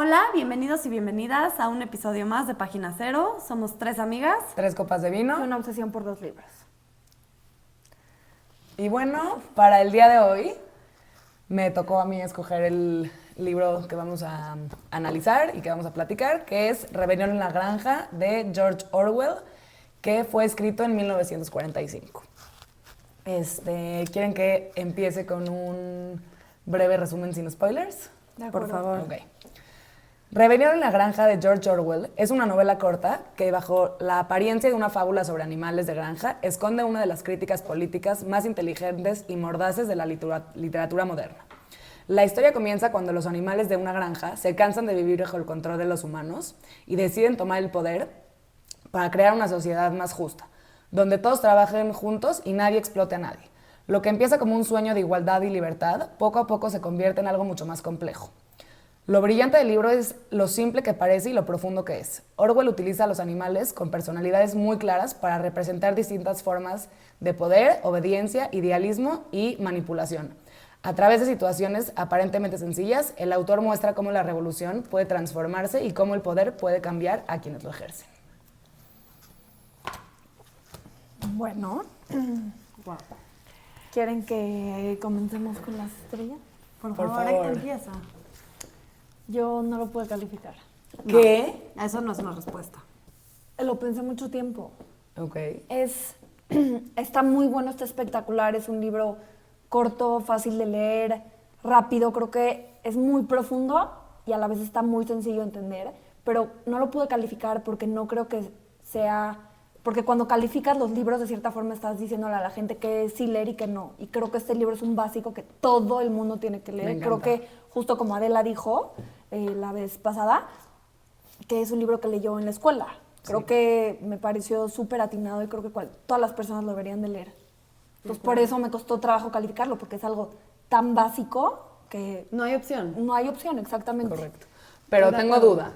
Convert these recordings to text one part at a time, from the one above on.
Hola, bienvenidos y bienvenidas a un episodio más de Página Cero. Somos 3 amigas. 3 copas de vino. Y una obsesión por 2 libros. Y bueno, para el día de hoy me tocó a mí escoger el libro que vamos a analizar y que vamos a platicar, que es Rebelión en la Granja, de George Orwell, que fue escrito en 1945. ¿Quieren que empiece con un breve resumen sin spoilers? Por favor. Ok. Rebelión en la Granja, de George Orwell, es una novela corta que, bajo la apariencia de una fábula sobre animales de granja, esconde una de las críticas políticas más inteligentes y mordaces de la literatura moderna. La historia comienza cuando los animales de una granja se cansan de vivir bajo el control de los humanos y deciden tomar el poder para crear una sociedad más justa, donde todos trabajen juntos y nadie explote a nadie. Lo que empieza como un sueño de igualdad y libertad, poco a poco se convierte en algo mucho más complejo. Lo brillante del libro es lo simple que parece y lo profundo que es. Orwell utiliza a los animales con personalidades muy claras para representar distintas formas de poder, obediencia, idealismo y manipulación. A través de situaciones aparentemente sencillas, el autor muestra cómo la revolución puede transformarse y cómo el poder puede cambiar a quienes lo ejercen. Bueno, Wow. ¿quieren que comencemos con las estrellas? Por Por favor, favor. empieza. Yo no lo pude calificar. ¿Qué? No, eso no es una respuesta. Lo pensé mucho tiempo. Ok. Está muy bueno, está espectacular. Es un libro corto, fácil de leer, rápido. Creo que es muy profundo y a la vez está muy sencillo de entender. Pero no lo pude calificar porque no creo que sea... Porque cuando calificas los libros, de cierta forma estás diciéndole a la gente que sí leer y que no. Y creo que este libro es un básico que todo el mundo tiene que leer. Creo que, justo como Adela dijo la vez pasada, que es un libro que leyó en la escuela. Creo que me pareció súper atinado y creo que todas las personas lo deberían de leer. Entonces, por eso me costó trabajo calificarlo, porque es algo tan básico que No hay opción. no hay opción, exactamente. Correcto. Pero Estoy de tengo acuerdo. duda.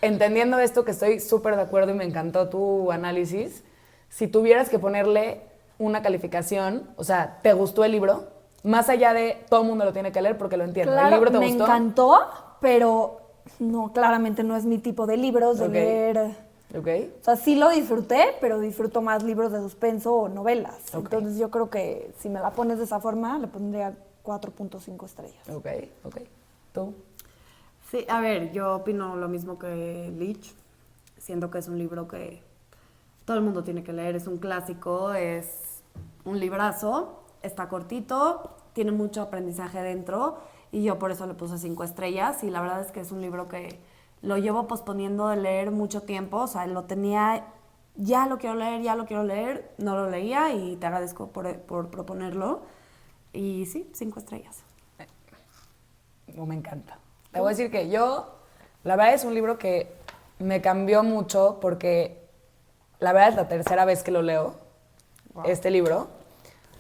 Entendiendo esto, que estoy súper de acuerdo y me encantó tu análisis, si tuvieras que ponerle una calificación, o sea, ¿te gustó el libro? Más allá de todo el mundo lo tiene que leer porque lo entiendo. Claro, ¿El libro te me gustó? encantó, pero no, claramente no es mi tipo de libros, de Ok. leer. Ok. O sea, sí lo disfruté, pero disfruto más libros de suspenso o novelas. Ok. Entonces yo creo que si me la pones de esa forma, le pondría 4.5 estrellas. Ok. ¿Tú? Sí, a ver, yo opino lo mismo que Lich. Siento que es un libro que todo el mundo tiene que leer. Es un clásico, es un librazo, está cortito, tiene mucho aprendizaje dentro y yo por eso le puse 5 estrellas. Y la verdad es que es un libro que lo llevo posponiendo de leer mucho tiempo. O sea, lo tenía, ya lo quiero leer, no lo leía y te agradezco por proponerlo. Y sí, 5 estrellas. Me encanta. Te voy a decir que la verdad es un libro que me cambió mucho porque la verdad es la tercera vez que lo leo, este libro.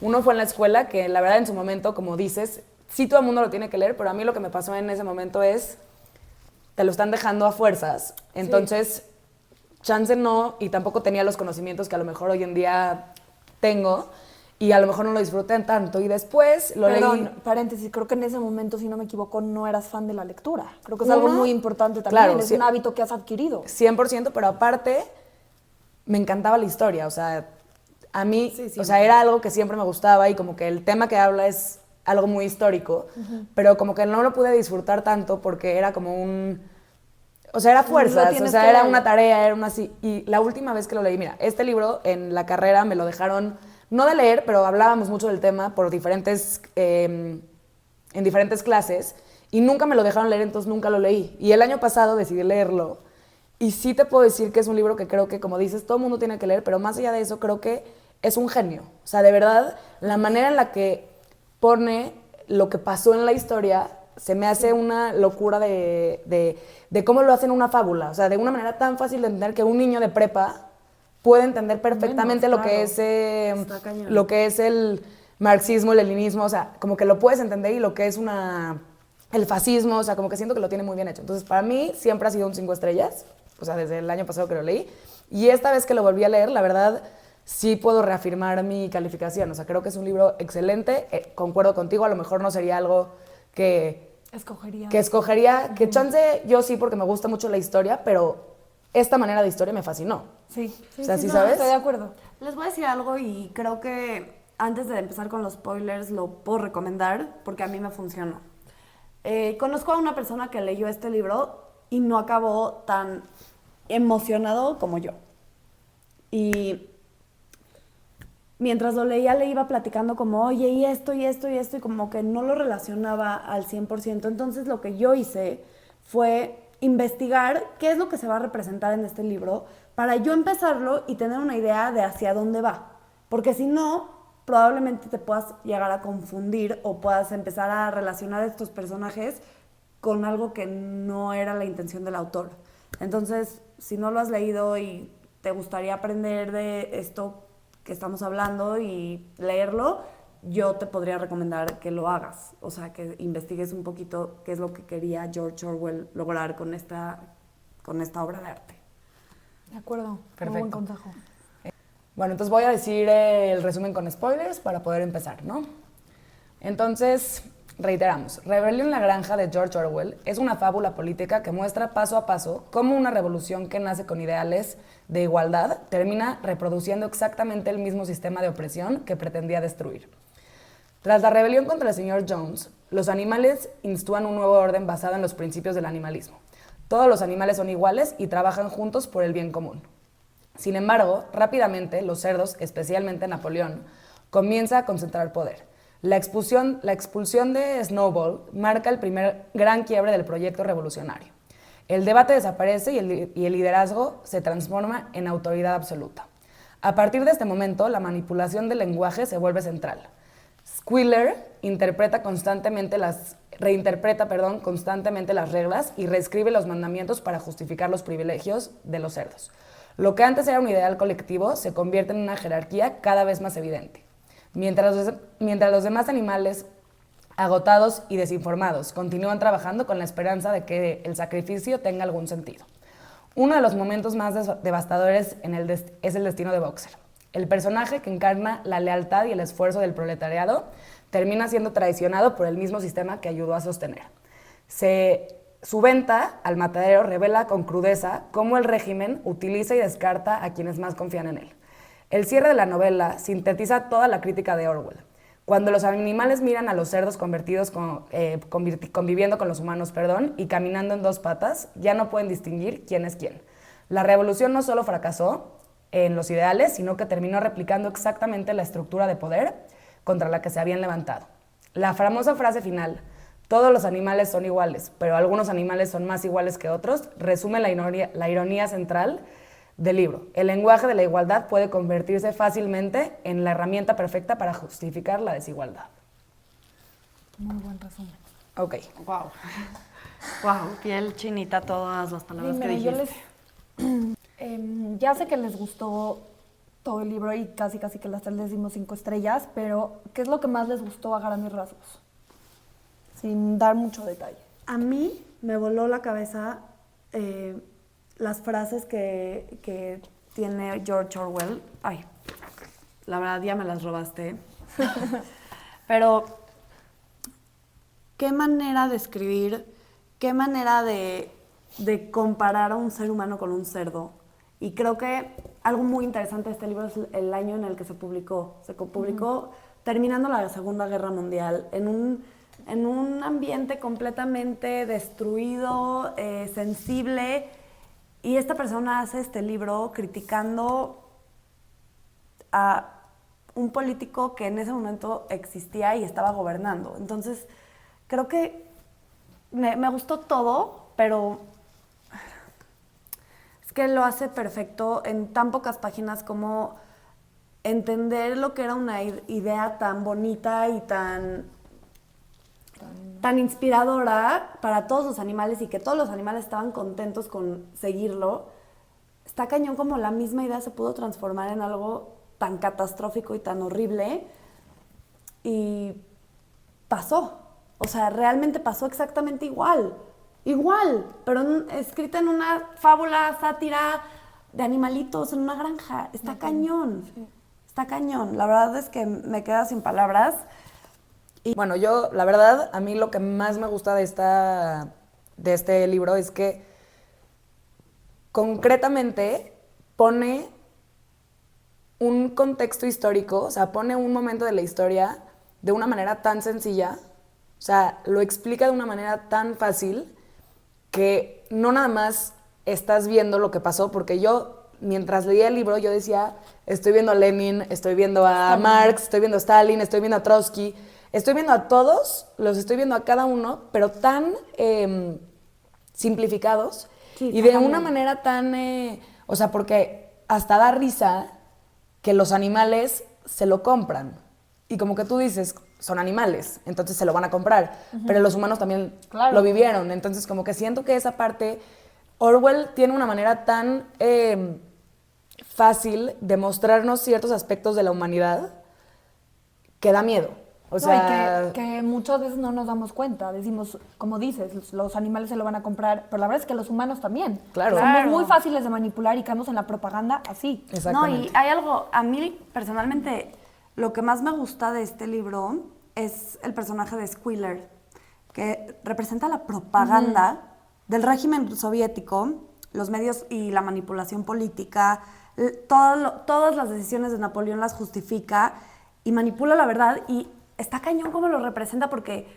Uno fue en la escuela, que la verdad en su momento, como dices, sí todo el mundo lo tiene que leer, pero a mí lo que me pasó en ese momento es, te lo están dejando a fuerzas. Entonces, chance no, y tampoco tenía los conocimientos que a lo mejor hoy en día tengo, y a lo mejor no lo disfruté tanto. Y después lo Perdón, leí... paréntesis, creo que en ese momento, si no me equivoco, no eras fan de la lectura. Creo que es No, algo no. muy importante también, Claro, es sí. un hábito que has adquirido. 100%, pero aparte me encantaba la historia, o sea, a mí, Sí, o sea, era algo que siempre me gustaba y como que el tema que habla es algo muy histórico, pero como que no lo pude disfrutar tanto porque era como o sea, era Lo fuerzas, o tienes sea, que era leer. una tarea, era una así. Y la última vez que lo leí, mira, este libro en la carrera me lo dejaron, no de leer, pero hablábamos mucho del tema por en diferentes clases, y nunca me lo dejaron leer, entonces nunca lo leí. Y el año pasado decidí leerlo, y sí te puedo decir que es un libro que creo que, como dices, todo el mundo tiene que leer, pero más allá de eso, creo que es un genio. O sea, de verdad, la manera en la que pone lo que pasó en la historia se me hace una locura de cómo lo hacen una fábula. O sea, de una manera tan fácil de entender que un niño de prepa puede entender perfectamente Menos, lo que es Está cañón. lo que es el marxismo, el leninismo, o sea, como que lo puedes entender, y lo que es el fascismo, o sea, como que siento que lo tiene muy bien hecho. Entonces, para mí siempre ha sido un 5 estrellas, o sea, desde el año pasado que lo leí, y esta vez que lo volví a leer, la verdad, sí puedo reafirmar mi calificación. O sea, creo que es un libro excelente, concuerdo contigo, a lo mejor no sería algo que Escogería. Que escogería, que chance yo sí porque me gusta mucho la historia, pero esta manera de historia me fascinó. Sí. O sea, ¿sí no, sabes? estoy de acuerdo. Les voy a decir algo y creo que antes de empezar con los spoilers lo puedo recomendar porque a mí me funcionó. Conozco a una persona que leyó este libro y no acabó tan emocionado como yo. Y mientras lo leía le iba platicando como, oye, y esto, y esto, y esto, y como que no lo relacionaba al 100%. Entonces lo que yo hice fue investigar qué es lo que se va a representar en este libro para yo empezarlo y tener una idea de hacia dónde va. Porque si no, probablemente te puedas llegar a confundir o puedas empezar a relacionar estos personajes con algo que no era la intención del autor. Entonces, si no lo has leído y te gustaría aprender de esto que estamos hablando y leerlo, yo te podría recomendar que lo hagas. O sea, que investigues un poquito qué es lo que quería George Orwell lograr con esta obra de arte. De acuerdo. Perfecto. Muy buen consejo. Bueno, entonces voy a decir el resumen con spoilers para poder empezar, ¿no? Entonces, reiteramos, Rebelión en la Granja de George Orwell es una fábula política que muestra paso a paso cómo una revolución que nace con ideales de igualdad termina reproduciendo exactamente el mismo sistema de opresión que pretendía destruir. Tras la rebelión contra el señor Jones, los animales instúan un nuevo orden basado en los principios del animalismo. Todos los animales son iguales y trabajan juntos por el bien común. Sin embargo, rápidamente los cerdos, especialmente Napoleón, comienza a concentrar poder. La expulsión de Snowball marca el primer gran quiebre del proyecto revolucionario. El debate desaparece y el liderazgo se transforma en autoridad absoluta. A partir de este momento, la manipulación del lenguaje se vuelve central. Squealer reinterpreta constantemente las reglas y reescribe los mandamientos para justificar los privilegios de los cerdos. Lo que antes era un ideal colectivo se convierte en una jerarquía cada vez más evidente. Mientras los demás animales, agotados y desinformados, continúan trabajando con la esperanza de que el sacrificio tenga algún sentido. Uno de los momentos más devastadores es el destino de Boxer. El personaje que encarna la lealtad y el esfuerzo del proletariado termina siendo traicionado por el mismo sistema que ayudó a sostener. Su venta al matadero revela con crudeza cómo el régimen utiliza y descarta a quienes más confían en él. El cierre de la novela sintetiza toda la crítica de Orwell. Cuando los animales miran a los cerdos conviviendo con los humanos, y caminando en dos patas, ya no pueden distinguir quién es quién. La revolución no solo fracasó en los ideales, sino que terminó replicando exactamente la estructura de poder contra la que se habían levantado. La famosa frase final, todos los animales son iguales, pero algunos animales son más iguales que otros, resume la ironía central del libro. El lenguaje de la igualdad puede convertirse fácilmente en la herramienta perfecta para justificar la desigualdad. Muy buen resumen. Ok. Wow. Wow, piel chinita todas las palabras que dijiste. Ya sé que les gustó todo el libro y casi que las tres les dimos 5 estrellas, pero ¿qué es lo que más les gustó a grandes rasgos? Sin dar mucho detalle. A mí me voló la cabeza las frases que tiene George Orwell. Ay, la verdad ya me las robaste. Pero qué manera de escribir, qué manera de comparar a un ser humano con un cerdo. Y creo que algo muy interesante de este libro es el año en el que se publicó. Se publicó terminando la Segunda Guerra Mundial, en un ambiente completamente destruido, sensible. Y esta persona hace este libro criticando a un político que en ese momento existía y estaba gobernando. Entonces, creo que me gustó todo, pero es que lo hace perfecto en tan pocas páginas como entender lo que era una idea tan bonita y tan inspiradora para todos los animales y que todos los animales estaban contentos con seguirlo. Está cañón como la misma idea se pudo transformar en algo tan catastrófico y tan horrible y pasó. O sea, realmente pasó exactamente igual, pero escrita en una fábula, sátira de animalitos en una granja. Está cañón, está cañón. La verdad es que me quedo sin palabras. Y bueno, yo, la verdad, a mí lo que más me gusta de este libro es que concretamente pone un contexto histórico, o sea, pone un momento de la historia de una manera tan sencilla, o sea, lo explica de una manera tan fácil que no nada más estás viendo lo que pasó, porque yo, mientras leía el libro, yo decía, estoy viendo a Lenin, estoy viendo a Marx, estoy viendo a Stalin, estoy viendo a Trotsky, estoy viendo a todos, los estoy viendo a cada uno, pero tan simplificados Sí, y de una totalmente. manera tan, o sea, porque hasta da risa que los animales se lo compran. Y como que tú dices, son animales, entonces se lo van a comprar. Pero los humanos también Claro. lo vivieron. Entonces como que siento que esa parte, Orwell tiene una manera tan fácil de mostrarnos ciertos aspectos de la humanidad que da miedo. O No, sea, y que muchas veces no nos damos cuenta. Decimos, como dices, los animales se lo van a comprar, pero la verdad es que los humanos también. Claro. Somos Claro. muy fáciles de manipular y caemos en la propaganda así. No, exactamente. y hay algo, a mí personalmente, lo que más me gusta de este libro es el personaje de Squealer, que representa la propaganda del régimen soviético, los medios y la manipulación política, todas las decisiones de Napoleón las justifica y manipula la verdad, y está cañón cómo lo representa porque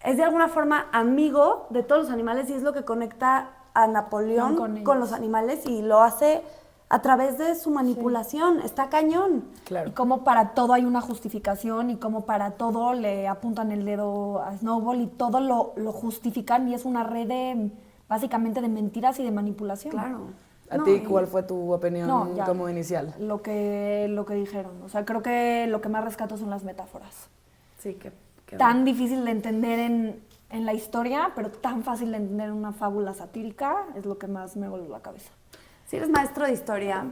es de alguna forma amigo de todos los animales y es lo que conecta a Napoleón Con ellos. con los animales y lo hace a través de su manipulación. Está cañón. Claro. Y cómo para todo hay una justificación y cómo para todo le apuntan el dedo a Snowball y todo lo justifican y es una red de, básicamente de mentiras y de manipulación. Claro. ¿A No, ti y- cuál fue tu opinión No, ya. como inicial? Lo que dijeron. O sea, creo que lo que más rescato son las metáforas. Sí, que Tan difícil de entender en la historia, pero tan fácil de entender en una fábula satírica, es lo que más me vuelve la cabeza. Si eres maestro de historia.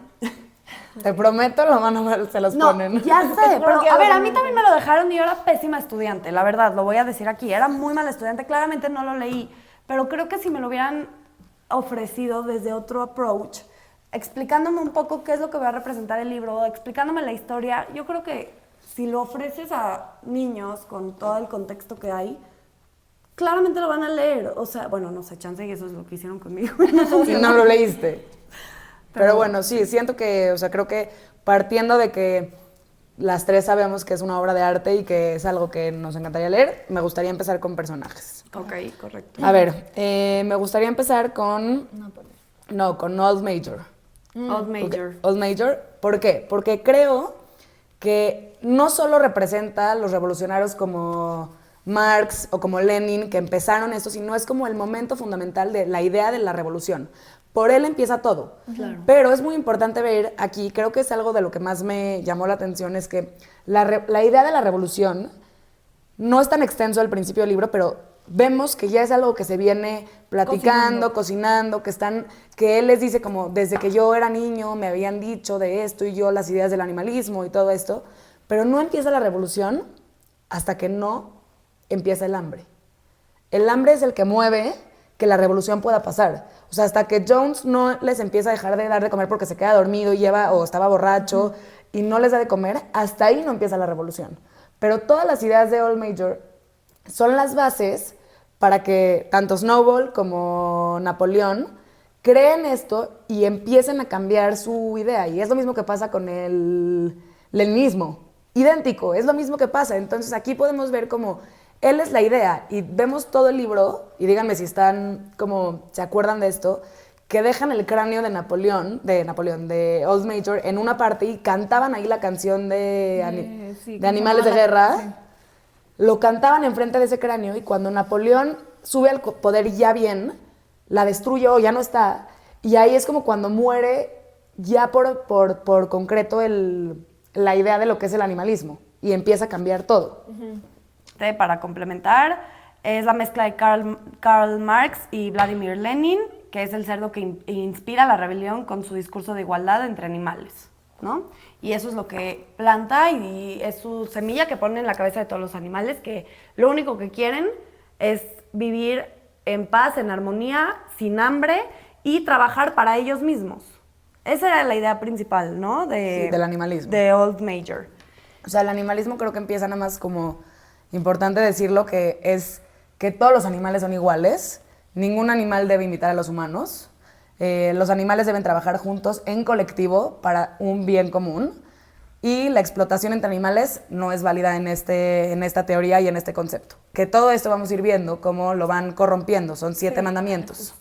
Te prometo, la mano se los No, ponen. ya sé, pero que a ver, a lo mí también me lo dejaron y yo era pésima estudiante, la verdad, lo voy a decir aquí. Era muy mala estudiante, claramente no lo leí, pero creo que si me lo hubieran ofrecido desde otro approach, explicándome un poco qué es lo que va a representar el libro, explicándome la historia, yo creo que si lo ofreces a niños con todo el contexto que hay, claramente lo van a leer. O sea, bueno, no sé, chance y eso es lo que hicieron conmigo. Y no lo leíste. Pero bueno, sí, siento que, o sea, creo que partiendo de que las tres sabemos que es una obra de arte y que es algo que nos encantaría leer, me gustaría empezar con personajes. Ok, correcto. A ver, me gustaría empezar con... No, con Old Major. Old Major. Ok, Old Major, ¿por qué? Porque creo que no solo representa a los revolucionarios como Marx o como Lenin, que empezaron esto, sino es como el momento fundamental de la idea de la revolución. Por él empieza todo. Claro. Pero es muy importante ver aquí, creo que es algo de lo que más me llamó la atención, es que la idea de la revolución no es tan extenso al principio del libro, pero vemos que ya es algo que se viene platicando, cocinando, que él les dice como, desde que yo era niño me habían dicho de esto y yo las ideas del animalismo y todo esto, pero no empieza la revolución hasta que no empieza el hambre. El hambre es el que mueve que la revolución pueda pasar. O sea, hasta que Jones no les empieza a dejar de dar de comer porque se queda dormido y o estaba borracho y no les da de comer, hasta ahí no empieza la revolución. Pero todas las ideas de Old Major son las bases para que tanto Snowball como Napoleón creen esto y empiecen a cambiar su idea. Y es lo mismo que pasa con el leninismo. Idéntico, es lo mismo que pasa. Entonces aquí podemos ver como él es la idea y vemos todo el libro, y díganme si están como, se acuerdan de esto, que dejan el cráneo de Old Major en una parte y cantaban ahí la canción de Animales de Guerra. Sí. Lo cantaban enfrente de ese cráneo y cuando Napoleón sube al poder ya bien, la destruye o ya no está. Y ahí es como cuando muere ya por concreto la idea de lo que es el animalismo y empieza a cambiar todo. Para complementar, es la mezcla de Karl Marx y Vladimir Lenin, que es el cerdo que inspira la rebelión con su discurso de igualdad entre animales, ¿no? Y eso es lo que planta y es su semilla que pone en la cabeza de todos los animales, que lo único que quieren es vivir en paz, en armonía, sin hambre y trabajar para ellos mismos. Esa era la idea principal, ¿no? Sí, del animalismo. De Old Major. O sea, el animalismo creo que empieza nada más como Importante decirlo que es que todos los animales son iguales, ningún animal debe imitar a los humanos, los animales deben trabajar juntos en colectivo para un bien común y la explotación entre animales no es válida en esta teoría y en este concepto. Que todo esto vamos a ir viendo cómo lo van corrompiendo, son 7 mandamientos.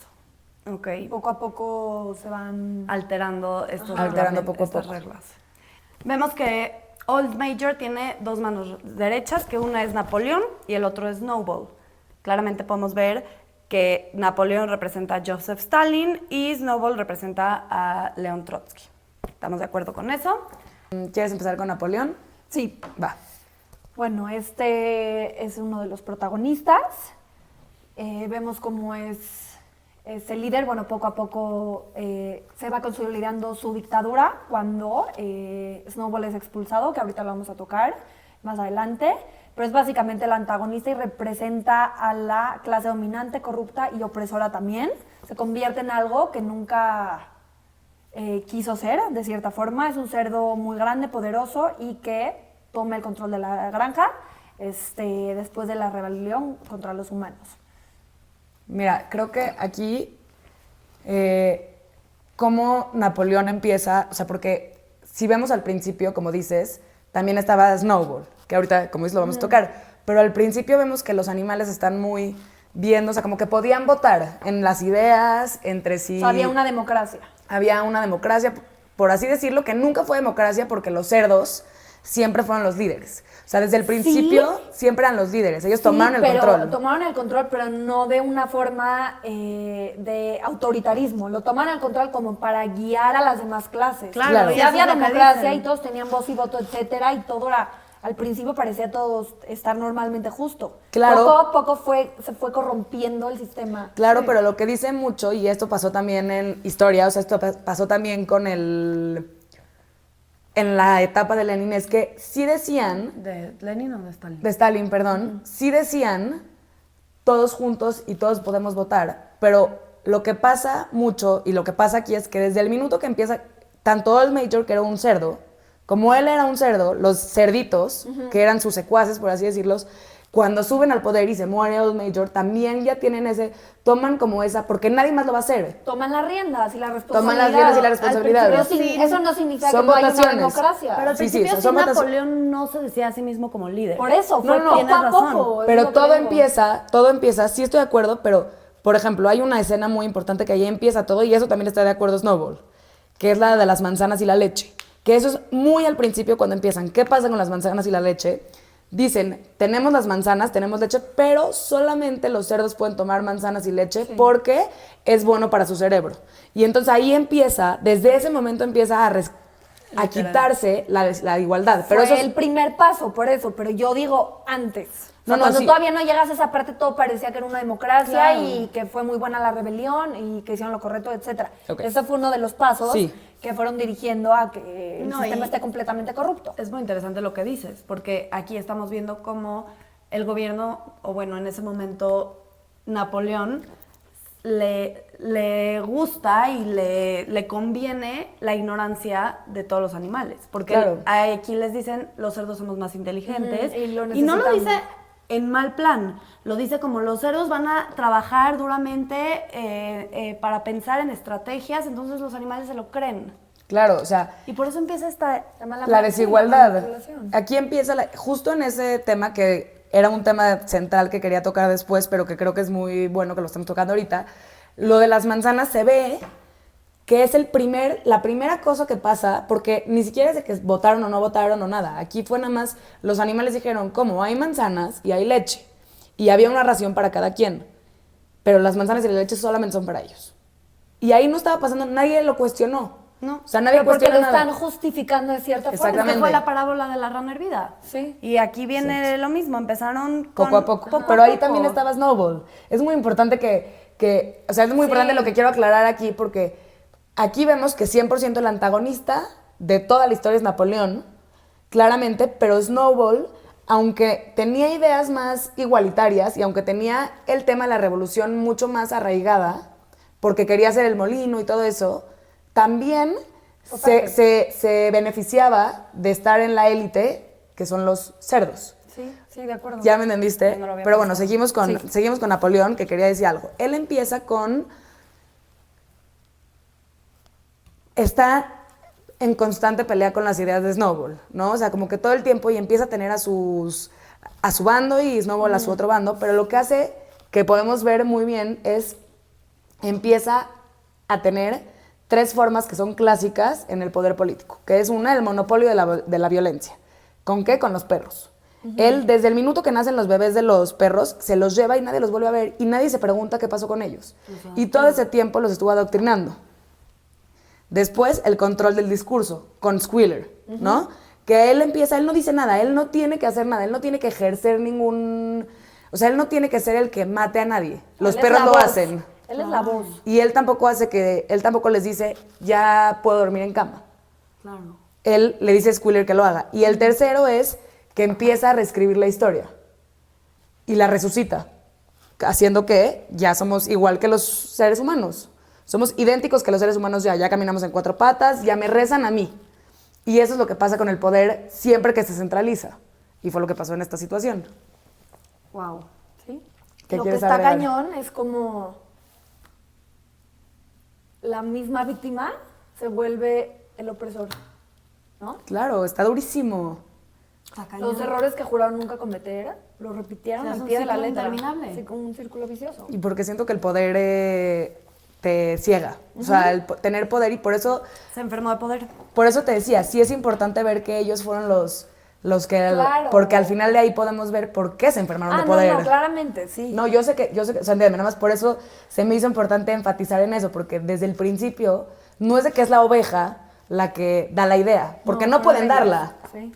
Ok. Poco a poco se van... Alterando poco a estas poco. reglas. Vemos que Old Major tiene dos manos derechas, que una es Napoleón y el otro es Snowball. Claramente podemos ver que Napoleón representa a Joseph Stalin y Snowball representa a León Trotsky. ¿Estamos de acuerdo con eso? ¿Quieres empezar con Napoleón? Sí. Va. Bueno, este es uno de los protagonistas. Vemos cómo es el líder. Bueno, poco a poco se va consolidando su dictadura cuando Snowball es expulsado, que ahorita lo vamos a tocar más adelante. Pero es básicamente el antagonista y representa a la clase dominante, corrupta y opresora también. Se convierte en algo que nunca quiso ser, de cierta forma. Es un cerdo muy grande, poderoso y que toma el control de la granja después de la rebelión contra los humanos. Mira, creo que aquí cómo Napoleón empieza, o sea, porque si vemos al principio, como dices, también estaba Snowball, que ahorita, como dices, lo vamos a tocar, pero al principio vemos que los animales están muy viendo, o sea, como que podían votar en las ideas, entre sí. O sea, había una democracia. Había una democracia, por así decirlo, que nunca fue democracia porque los cerdos siempre fueron los líderes. O sea, desde el principio siempre eran los líderes, ellos tomaron el control. Tomaron el control, pero no de una forma de autoritarismo. Lo tomaron el control como para guiar a las demás clases. Claro, y había democracia y todos tenían voz y voto, etcétera, y todo era... Al principio parecía todo estar normalmente justo. Claro. Poco a poco se fue corrompiendo el sistema. Claro, pero lo que dice mucho, y esto pasó también en historia, o sea, esto pasó también en la etapa de Lenin, es que sí decían... ¿De Lenin o de Stalin? De Stalin, perdón. Sí decían, todos juntos y todos podemos votar, pero lo que pasa mucho, y lo que pasa aquí es que desde el minuto que empieza, tanto Old Major, que era un cerdo, como él era un cerdo, los cerditos, que eran sus secuaces, por así decirlos, cuando suben al poder y se muere Old Major, también ya tienen toman como esa, porque nadie más lo va a hacer. Toman las riendas y la responsabilidad. Toman las riendas y la responsabilidad. Eso no significa Son que no haya una votaciones. democracia. Pero al Sí, principio son votaciones. Napoleón no se decía a sí mismo como líder. Por eso, fue No, poco a razón. poco. es Pero lo que todo digo. empieza, sí estoy de acuerdo, pero, por ejemplo, hay una escena muy importante que ahí empieza todo, y eso también está de acuerdo Snowball, que es la de las manzanas y la leche. Que eso es muy al principio cuando empiezan. ¿Qué pasa con las manzanas y la leche? Dicen, tenemos las manzanas, tenemos leche, pero solamente los cerdos pueden tomar manzanas y leche porque es bueno para su cerebro. Y entonces ahí empieza, desde ese momento empieza a quitarse la igualdad. Pero Fue eso es, el primer paso, por eso, pero yo digo antes. O sea, No, cuando sí. todavía no llegas a esa parte, todo parecía que era una democracia Claro. y que fue muy buena la rebelión y que hicieron lo correcto, etcétera. Ok. Ese fue uno de los pasos Sí. que fueron dirigiendo a que el No, sistema y- esté completamente corrupto. Es muy interesante lo que dices, porque aquí estamos viendo cómo el gobierno, o bueno, en ese momento Napoleón, le gusta y le conviene la ignorancia de todos los animales. Porque Claro. aquí les dicen, los cerdos somos más inteligentes. Ujú, y lo no lo necesitamos. dice en mal plan, lo dice como los cerdos van a trabajar duramente para pensar en estrategias, entonces los animales se lo creen. claro, o sea, Y por eso empieza esta... la desigualdad. manipulación. Aquí empieza, justo en ese tema que era un tema central que quería tocar después, pero que creo que es muy bueno que lo estamos tocando ahorita, lo de las manzanas se ve que es la primera cosa que pasa, porque ni siquiera es de que votaron o no votaron o nada. Aquí fue nada más, los animales dijeron, ¿cómo? Hay manzanas y hay leche. Y había una ración para cada quien. Pero las manzanas y la leche solamente son para ellos. Y ahí no estaba pasando, nadie lo cuestionó. No. O sea, nadie Pero porque lo cuestiona nada. están justificando de cierta forma. Exactamente. Que fue la parábola de la rana hervida. Sí. Y aquí viene lo mismo, empezaron con... Poco a poco. Pero ahí también estaba Snowball. Es muy importante o sea, es muy importante lo que quiero aclarar aquí, porque aquí vemos que 100% el antagonista de toda la historia es Napoleón, claramente, pero Snowball, aunque tenía ideas más igualitarias y aunque tenía el tema de la revolución mucho más arraigada, porque quería hacer el molino y todo eso, también se beneficiaba de estar en la élite, que son los cerdos. Sí, de acuerdo. ¿Ya me entendiste? No lo había Pero bueno, pensado. seguimos con Napoleón, que quería decir algo. Él empieza con... Está en constante pelea con las ideas de Snowball, ¿no? O sea, como que todo el tiempo y empieza a tener a su bando y Snowball a su otro bando, pero lo que hace, que podemos ver muy bien, es empieza a tener 3 formas que son clásicas en el poder político, que es una, el monopolio de la violencia. ¿Con qué? Con los perros. Él, desde el minuto que nacen los bebés de los perros, se los lleva y nadie los vuelve a ver y nadie se pregunta qué pasó con ellos. Y todo ese tiempo los estuvo adoctrinando. Después, el control del discurso, con Squealer, ¿no? Que él no dice nada, él no tiene que hacer nada, él no tiene que ejercer ningún... O sea, él no tiene que ser el que mate a nadie. Los Él es perros la lo voz. hacen. Él es la voz. Y él tampoco les dice, ya puedo dormir en cama. Claro. Él le dice a Squealer que lo haga. Y el tercero es que empieza a reescribir la historia. Y la resucita. Haciendo que ya somos igual que los seres humanos. Somos idénticos que los seres humanos ya caminamos en 4 patas, ya me rezan a mí. Y eso es lo que pasa con el poder siempre que se centraliza. Y fue lo que pasó en esta situación. Wow. Sí. ¿Qué Lo que quieres está agregar? cañón es como la misma víctima se vuelve el opresor, ¿no? Claro, está durísimo. Está cañón. Los errores que juraron nunca cometer, los repitieron O sea, es al un pie de la ciclo letra. interminable. Sí, como un círculo vicioso. Y porque siento que el poder te ciega. O sea, tener poder y por eso Se enfermó de poder. te decía, sí es importante ver que ellos fueron los que... Claro. Porque al final de ahí podemos ver por qué se enfermaron de poder. No, claramente, sí. No, yo sé que, o sea, entiéndeme, nada más por eso se me hizo importante enfatizar en eso, porque desde el principio no es de que es la oveja la que da la idea, porque no fueron pueden ellos. darla. Sí.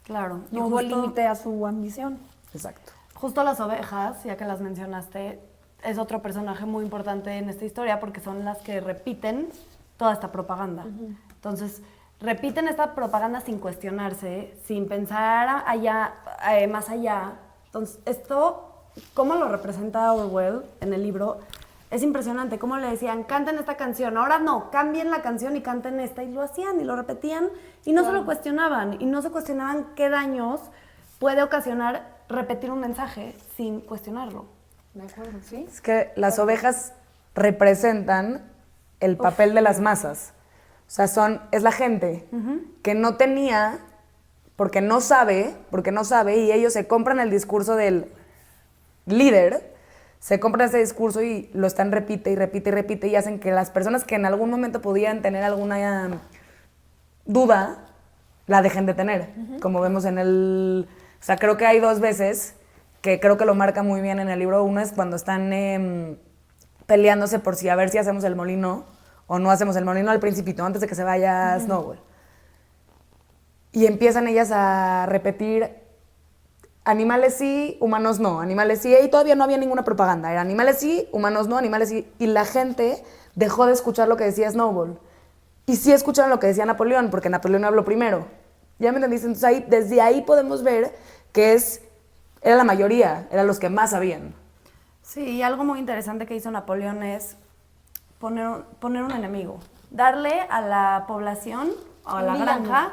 Claro. Y No hubo justo- límite a su ambición. Exacto. Justo las ovejas, ya que las mencionaste, es otro personaje muy importante en esta historia porque son las que repiten toda esta propaganda. Entonces, repiten esta propaganda sin cuestionarse, sin pensar más allá. Entonces, esto, cómo lo representa Orwell en el libro, es impresionante. Cómo le decían, canten esta canción, ahora no, cambien la canción y canten esta. Y lo hacían y lo repetían y no se lo cuestionaban. Y no se cuestionaban qué daños puede ocasionar repetir un mensaje sin cuestionarlo. De acuerdo, sí. Es que las ovejas representan el papel de las masas. O sea, es la gente que no tenía, porque no sabe, y ellos se compran el discurso del líder, se compran ese discurso y lo están repite y repite y repite y hacen que las personas que en algún momento podían tener alguna duda, la dejen de tener. Como vemos en el... O sea, creo que hay 2 veces que creo que lo marca muy bien en el libro. Una es cuando están peleándose por a ver si hacemos el molino o no hacemos el molino al principito, antes de que se vaya Snowball. Y empiezan ellas a repetir, animales sí, humanos no, animales sí, y todavía no había ninguna propaganda, era animales sí, humanos no, animales sí, y la gente dejó de escuchar lo que decía Snowball. Y sí escucharon lo que decía Napoleón, porque Napoleón habló primero. ¿Ya me entendiste? Entonces desde ahí podemos ver que era la mayoría, eran los que más sabían. Sí, y algo muy interesante que hizo Napoleón es poner un enemigo. Darle a la población, o a Un la villano. granja,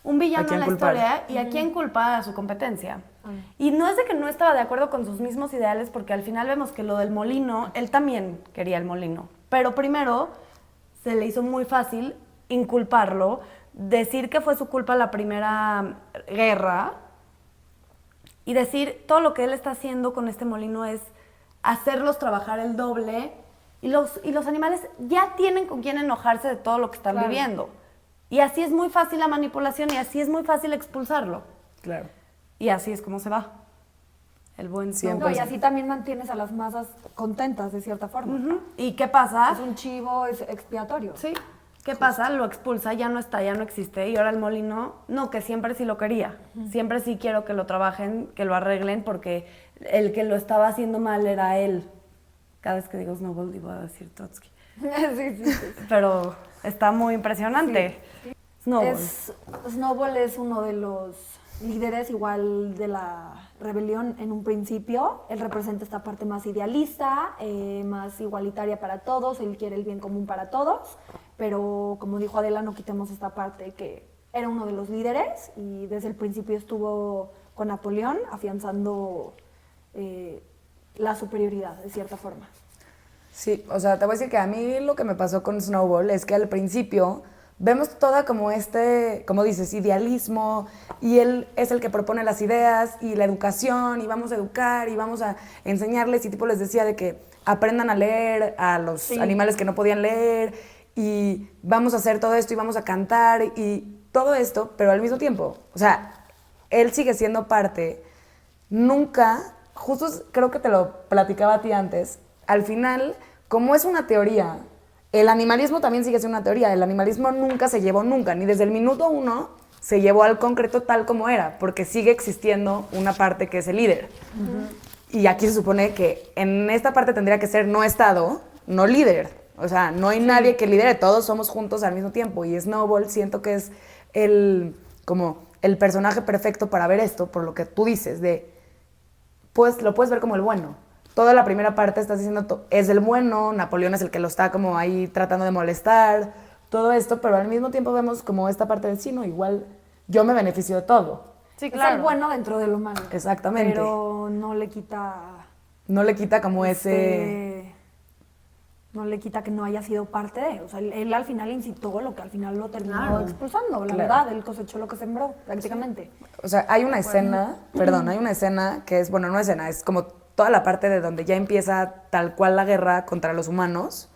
un villano ¿A quién en la culpar? historia y a quién culpa a su competencia. Y no es de que no estaba de acuerdo con sus mismos ideales, porque al final vemos que lo del molino, él también quería el molino. Pero primero se le hizo muy fácil inculparlo, decir que fue su culpa la primera guerra y decir todo lo que él está haciendo con este molino es hacerlos trabajar el doble y los animales ya tienen con quién enojarse de todo lo que están Claro. viviendo. Y así es muy fácil la manipulación y así es muy fácil expulsarlo. Claro. Y así es como se va. El buen Siempre. No, y así también mantienes a las masas contentas, de cierta forma. Ujú. ¿Y qué pasa? Es un chivo expiatorio. Sí. ¿Qué pasa? Lo expulsa, ya no está, ya no existe. Y ahora el molino, no, que siempre sí lo quería. Siempre sí quiero que lo trabajen, que lo arreglen, porque el que lo estaba haciendo mal era él. Cada vez que digo Snowball, iba a decir Trotsky. Sí. Pero está muy impresionante. Snowball. Snowball es uno de los líderes igual de la rebelión en un principio. Él representa esta parte más idealista, más igualitaria para todos, él quiere el bien común para todos, pero como dijo Adela, no quitemos esta parte que era uno de los líderes y desde el principio estuvo con Napoleón afianzando la superioridad, de cierta forma. Sí, o sea, te voy a decir que a mí lo que me pasó con Snowball es que al principio vemos toda como como dices, idealismo, y él es el que propone las ideas y la educación, y vamos a educar, y vamos a enseñarles, y tipo les decía de que aprendan a leer a los animales que no podían leer, y vamos a hacer todo esto, y vamos a cantar, y todo esto, pero al mismo tiempo, o sea, él sigue siendo parte, nunca, justo creo que te lo platicaba a ti antes, al final, como es una teoría, el animalismo también sigue siendo una teoría. El animalismo nunca se llevó nunca, ni desde el minuto 1 se llevó al concreto tal como era, porque sigue existiendo una parte que es el líder. Y aquí se supone que en esta parte tendría que ser no Estado, no líder. O sea, no hay nadie que lidere, todos somos juntos al mismo tiempo. Y Snowball siento que es como el personaje perfecto para ver esto, por lo que tú dices, pues lo puedes ver como el bueno. Toda la primera parte estás diciendo es el bueno, Napoleón es el que lo está como ahí tratando de molestar, todo esto, pero al mismo tiempo vemos como esta parte del sí, no, igual yo me beneficio de todo. Sí, claro. Es el bueno dentro de lo malo. Exactamente. Pero no le quita... No le quita como No le quita que no haya sido parte de. O sea, él al final incitó lo que al final lo terminó expulsando. La verdad, él cosechó lo que sembró, prácticamente. O sea, hay una escena, hay una escena que es, bueno, no escena, es como toda la parte de donde ya empieza tal cual la guerra contra los humanos,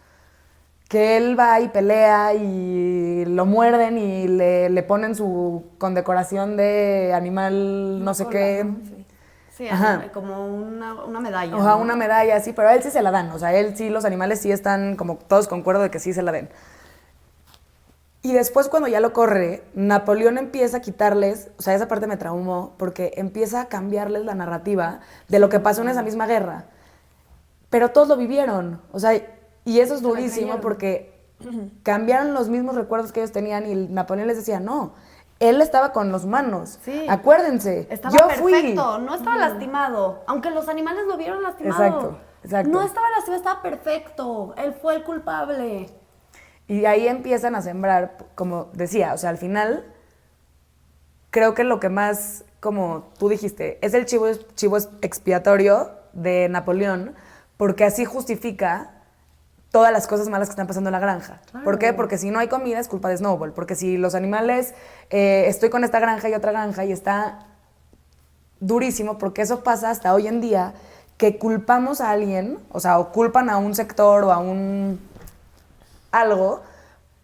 que él va y pelea y lo muerden y le ponen su condecoración de animal no sé qué. ¿No? Sí. Sí, como una medalla. O sea, una medalla, sí, pero a él sí se la dan. O sea, él sí, los animales sí están como todos concuerdo de que sí se la den. Y después cuando ya lo corre, Napoleón empieza a quitarles, o sea, esa parte me traumó, porque empieza a cambiarles la narrativa de lo que pasó en esa misma guerra. Pero todos lo vivieron, o sea, y eso es durísimo porque cambiaron los mismos recuerdos que ellos tenían y Napoleón les decía, no, él estaba con los humanos, acuérdense, estaba yo perfecto, fui. no estaba lastimado, aunque los animales lo vieron lastimado. Exacto. No estaba lastimado, estaba perfecto, él fue el culpable. Y ahí empiezan a sembrar, como decía, o sea, al final, creo que lo que más, como tú dijiste, es el chivo expiatorio de Napoleón, porque así justifica todas las cosas malas que están pasando en la granja. Claro. ¿Por qué? Porque si no hay comida es culpa de Snowball, porque si los animales, estoy con esta granja y otra granja y está durísimo, porque eso pasa hasta hoy en día, que culpamos a alguien, o sea, o culpan a un sector o a algo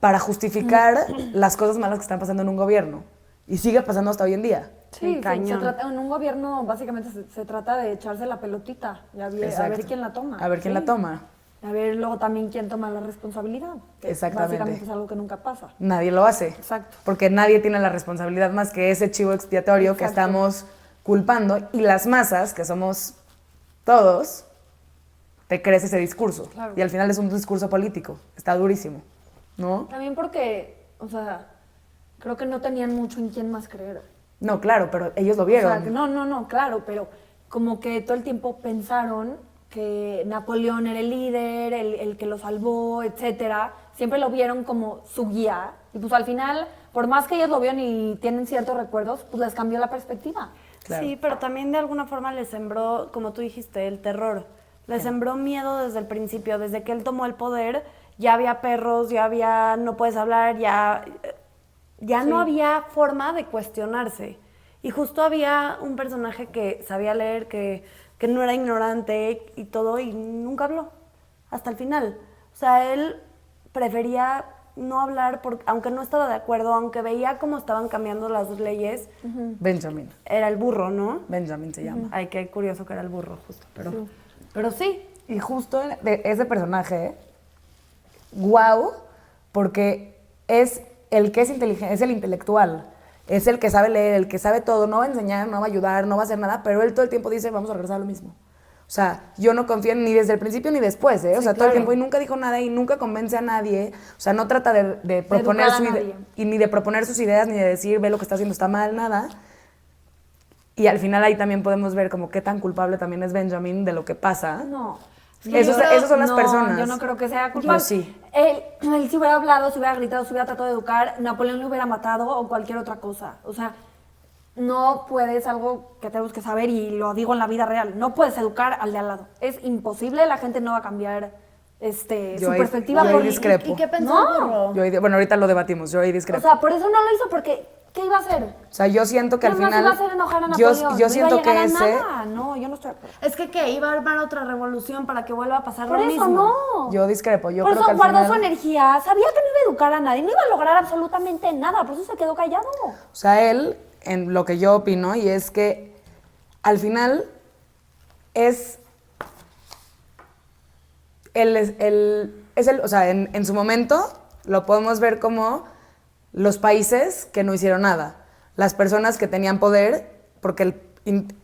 para justificar las cosas malas que están pasando en un gobierno. Y sigue pasando hasta hoy en día. Sí, en un gobierno básicamente se trata de echarse la pelotita y a ver quién la toma. A ver quién la toma. A ver luego también quién toma la responsabilidad. Exactamente. Básicamente es algo que nunca pasa. Nadie lo hace. Exacto. Porque nadie tiene la responsabilidad más que ese chivo expiatorio que estamos culpando. Y las masas, que somos todos, te crees ese discurso. Claro. Y al final es un discurso político. Está durísimo, ¿no? También porque, o sea, creo que no tenían mucho en quién más creer. No, claro, pero ellos lo vieron. O sea, no, claro, pero como que todo el tiempo pensaron que Napoleón era el líder, el que lo salvó, etcétera. Siempre lo vieron como su guía. Y pues al final, por más que ellos lo vieron y tienen ciertos recuerdos, pues les cambió la perspectiva. Claro. Sí, pero también de alguna forma les sembró, como tú dijiste, el terror. Les sembró miedo desde el principio. Desde que él tomó el poder, ya había perros, ya había no puedes hablar, ya no había forma de cuestionarse. Y justo había un personaje que sabía leer, que no era ignorante y todo, y nunca habló, hasta el final. O sea, él prefería no hablar, aunque no estaba de acuerdo, aunque veía cómo estaban cambiando las leyes. Benjamin. Era el burro, ¿no? Benjamin se llama. Ay, qué curioso que era el burro, justo. Pero sí. Y justo de ese personaje, guau, porque es el que es inteligente, es el intelectual. Es el que sabe leer, el que sabe todo, no va a enseñar, no va a ayudar, no va a hacer nada, pero él todo el tiempo dice, vamos a regresar a lo mismo. O sea, yo no confío ni desde el principio ni después, ¿eh? O sea, todo el tiempo, y nunca dijo nada y nunca convence a nadie. O sea, no trata de proponer y ni de proponer sus ideas, ni de decir, ve lo que está haciendo, está mal, nada. Y al final ahí también podemos ver como qué tan culpable también es Benjamin de lo que pasa. No, Esos son las no, personas. Yo no creo que sea culpable. Yo sí. Él si hubiera hablado, si hubiera gritado, si hubiera tratado de educar, Napoleón lo hubiera matado o cualquier otra cosa. O sea, no puedes, algo que tenemos que saber y lo digo en la vida real, no puedes educar al de al lado. Es imposible, la gente no va a cambiar su perspectiva. yo ahí discrepo. ¿Y qué pensó No. el burro? Bueno, ahorita lo debatimos, yo ahí O discrepo. sea, por eso no lo hizo, porque ¿qué iba a hacer? O sea, yo siento que al ¿Qué más final... iba a hacer enojar a yo Napoleón? yo No siento iba a llegar que a ese... nada. No, yo no estoy de acuerdo. Es que, ¿qué? Iba a armar otra revolución para que vuelva a pasar Por lo eso mismo. no. Yo discrepo, yo por creo eso que al guardó final... su energía, sabía que no iba a educar a nadie, no iba a lograr absolutamente nada, por eso se quedó callado. O sea, él, en lo que yo opino, y es que al final es o sea, en su momento lo podemos ver como los países que no hicieron nada, las personas que tenían poder, porque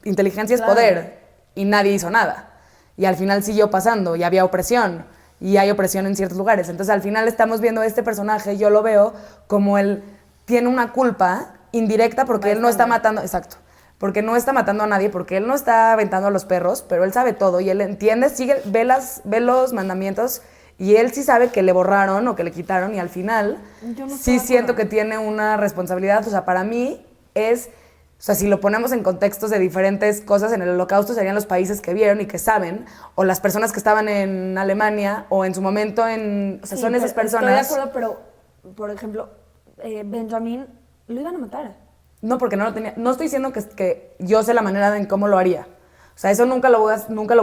inteligencia es poder, y nadie hizo nada. Y al final siguió pasando, y había opresión, y hay opresión en ciertos lugares. Entonces al final estamos viendo a este personaje, yo lo veo como él tiene una culpa indirecta porque él no está matando, exacto, porque no está matando a nadie, porque él no está aventando a los perros, pero él sabe todo y él entiende, ve los mandamientos y él sí sabe que le borraron o que le quitaron y al final Yo no estoy sí de siento acuerdo. que tiene una responsabilidad. O sea, para mí es, o sea, si lo ponemos en contextos de diferentes cosas, en el Holocausto serían los países que vieron y que saben, o las personas que estaban en Alemania o en su momento o sea, Sí, son esas pero personas. Estoy de acuerdo, pero, por ejemplo, Benjamín lo iban a matar. No, porque no lo tenía. No estoy diciendo que yo sé la manera en cómo lo haría. O sea, eso nunca lo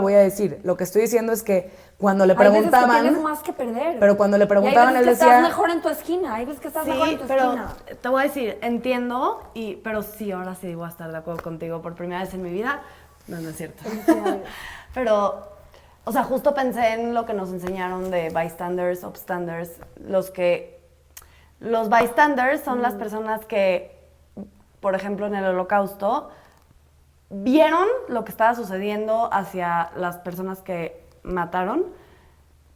voy a decir. Lo que estoy diciendo es que cuando le Hay veces que preguntaban... tienes más que perder. Pero cuando le preguntaban, y hay él veces que decía... estás mejor en tu esquina, hay veces que estás mejor en Sí, tu pero esquina. te voy a decir, entiendo, pero sí, ahora sí voy a estar de acuerdo contigo por primera vez en mi vida. No, no es cierto. Felicidades. Pero, o sea, justo pensé en lo que nos enseñaron de bystanders, upstanders. Los bystanders son las personas que, por ejemplo, en el Holocausto, vieron lo que estaba sucediendo hacia las personas que mataron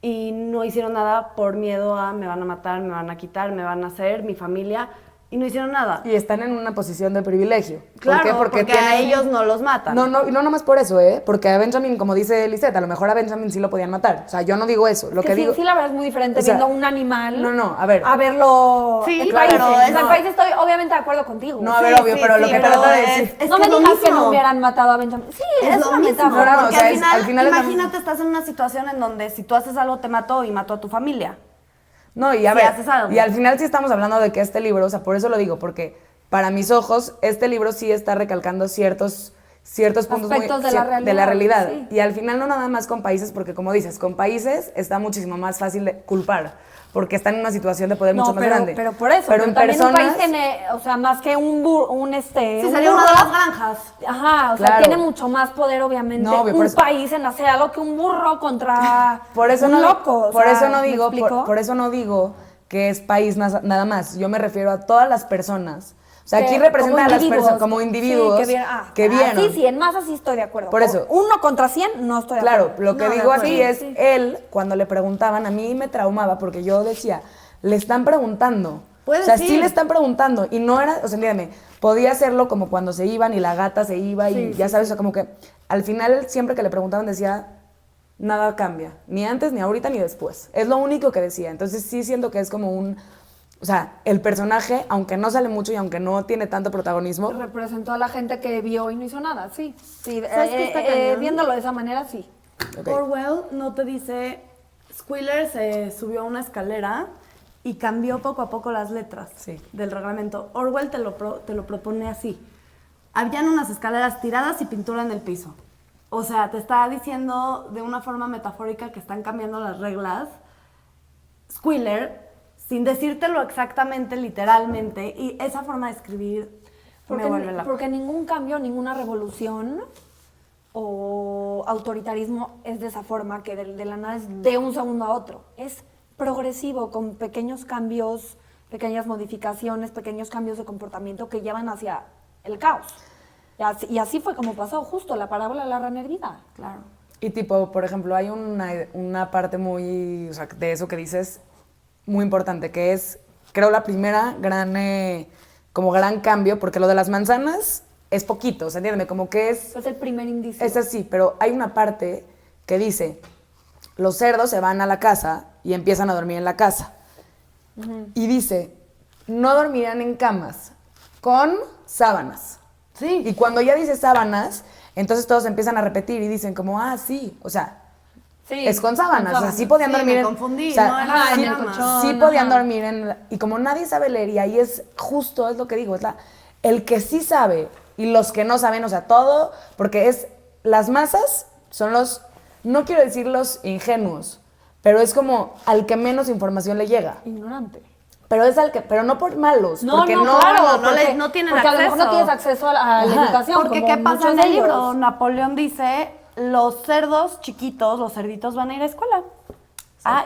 y no hicieron nada por miedo a me van a matar, me van a quitar, me van a hacer, mi familia, y no hicieron nada. Y están en una posición de privilegio. Claro, ¿Por qué? porque a tienen- ellos no los matan. No, y no nomás por eso, ¿eh? Porque a Benjamin, como dice Lisette, a lo mejor a Benjamin sí lo podían matar. O sea, yo no digo eso. Lo Es que sí, digo... sí, la verdad es muy diferente o sea, viendo un animal. No, a ver. A verlo. Sí, en claro, países. pero O sea, eso- en países estoy obviamente de acuerdo contigo. No, a ver, obvio, pero lo que pero trato de es- decir... es no que me es lo digas que mismo. no hubieran matado a Benjamin. Sí, es lo una mismo, metáfora. No, porque o sea, al final, al final es la- imagínate, estás en una situación en donde si tú haces algo te mató y mató a tu familia. No, y a Si ver, haces algo. y al final sí estamos hablando de que este libro, o sea, por eso lo digo, porque para mis ojos, este libro sí está recalcando ciertos puntos Aspectos de la de la realidad. realidad, sí. Y al final no nada más con países, porque como dices, con países está muchísimo más fácil de culpar, porque están en una situación de poder mucho más grande. pero por eso. Pero Pero en también personas, un país tiene, o sea, más que Sí, un sería una de las granjas. Ajá, o sea, Claro. tiene mucho más poder, obviamente, No, obvio, por un eso- país en hacer algo que un burro contra por eso un no, loco. o por sea, eso no ¿me digo, explico? por eso no digo que es país nada más. Yo me refiero a todas las personas. O sea, aquí Que representa como a las individuos. personas como individuos Sí, que vieron. Sí, sí, en masa sí estoy de acuerdo. Por eso. 1 contra 100 no estoy de Claro, acuerdo. lo que No, de digo acuerdo. aquí Sí, es, sí. él, cuando le preguntaban, a mí me traumaba porque yo decía, le están preguntando. Puede O sea, sí ser. le están preguntando. Y no era, o sea, entiéndeme, podía hacerlo como cuando se iban y la gata se iba y Sí, ya sí, sabes, o sea, como que al final siempre que le preguntaban decía, nada cambia, ni antes, ni ahorita, ni después. Es lo único que decía. Entonces sí siento que es como o sea, el personaje, aunque no sale mucho y aunque no tiene tanto protagonismo, Representó a la gente que vio y no hizo nada, sí. Sí, ¿Sabes qué está cañón? viéndolo de esa manera, sí. ok. Orwell no te dice, Squealer se subió a una escalera y cambió poco a poco las letras Sí. del reglamento. Orwell te lo propone así. Habían unas escaleras tiradas y pintura en el piso. O sea, te está diciendo de una forma metafórica que están cambiando las reglas. Squealer, sin decírtelo exactamente, literalmente, y esa forma de escribir me vuelve loca. Porque ningún cambio, ninguna revolución o autoritarismo es de esa forma, que de la nada es de un segundo a otro. Es progresivo, con pequeños cambios, pequeñas modificaciones, pequeños cambios de comportamiento que llevan hacia el caos. Y así fue como pasó justo la parábola de la rana hervida. Claro. Y tipo, por ejemplo, hay una parte muy, o sea, de eso que dices, muy importante, que es, creo, la primera como gran cambio, porque lo de las manzanas es poquito, o sea, entiéndeme, como que es Es el primer indicio. así, pero hay una parte que dice, los cerdos se van a la casa y empiezan a dormir en la casa. Y dice, no dormirán en camas con sábanas. Sí. Y cuando ya dice sábanas, entonces todos empiezan a repetir y dicen como, sí, o sea, Sí, es con sábanas. O sea, sí podían Sí, dormir me en... confundí, o sea, no era sí, en el colchón, sí podían dormir en... Y como nadie sabe leer, y ahí es justo, es lo que digo, el que sí sabe y los que no saben, o sea, todo, porque es... Las masas son los... No quiero decir los ingenuos, pero es como al que menos información le llega. Ignorante. Pero es al que... Pero no por malos, No, porque no, claro, no tienen porque a lo mejor no acceso. tienes acceso a la Ajá. educación. Porque como ¿qué pasa muchos en de el ellos. libro? Napoleón dice, los cerdos chiquitos, los cerditos van a ir a escuela.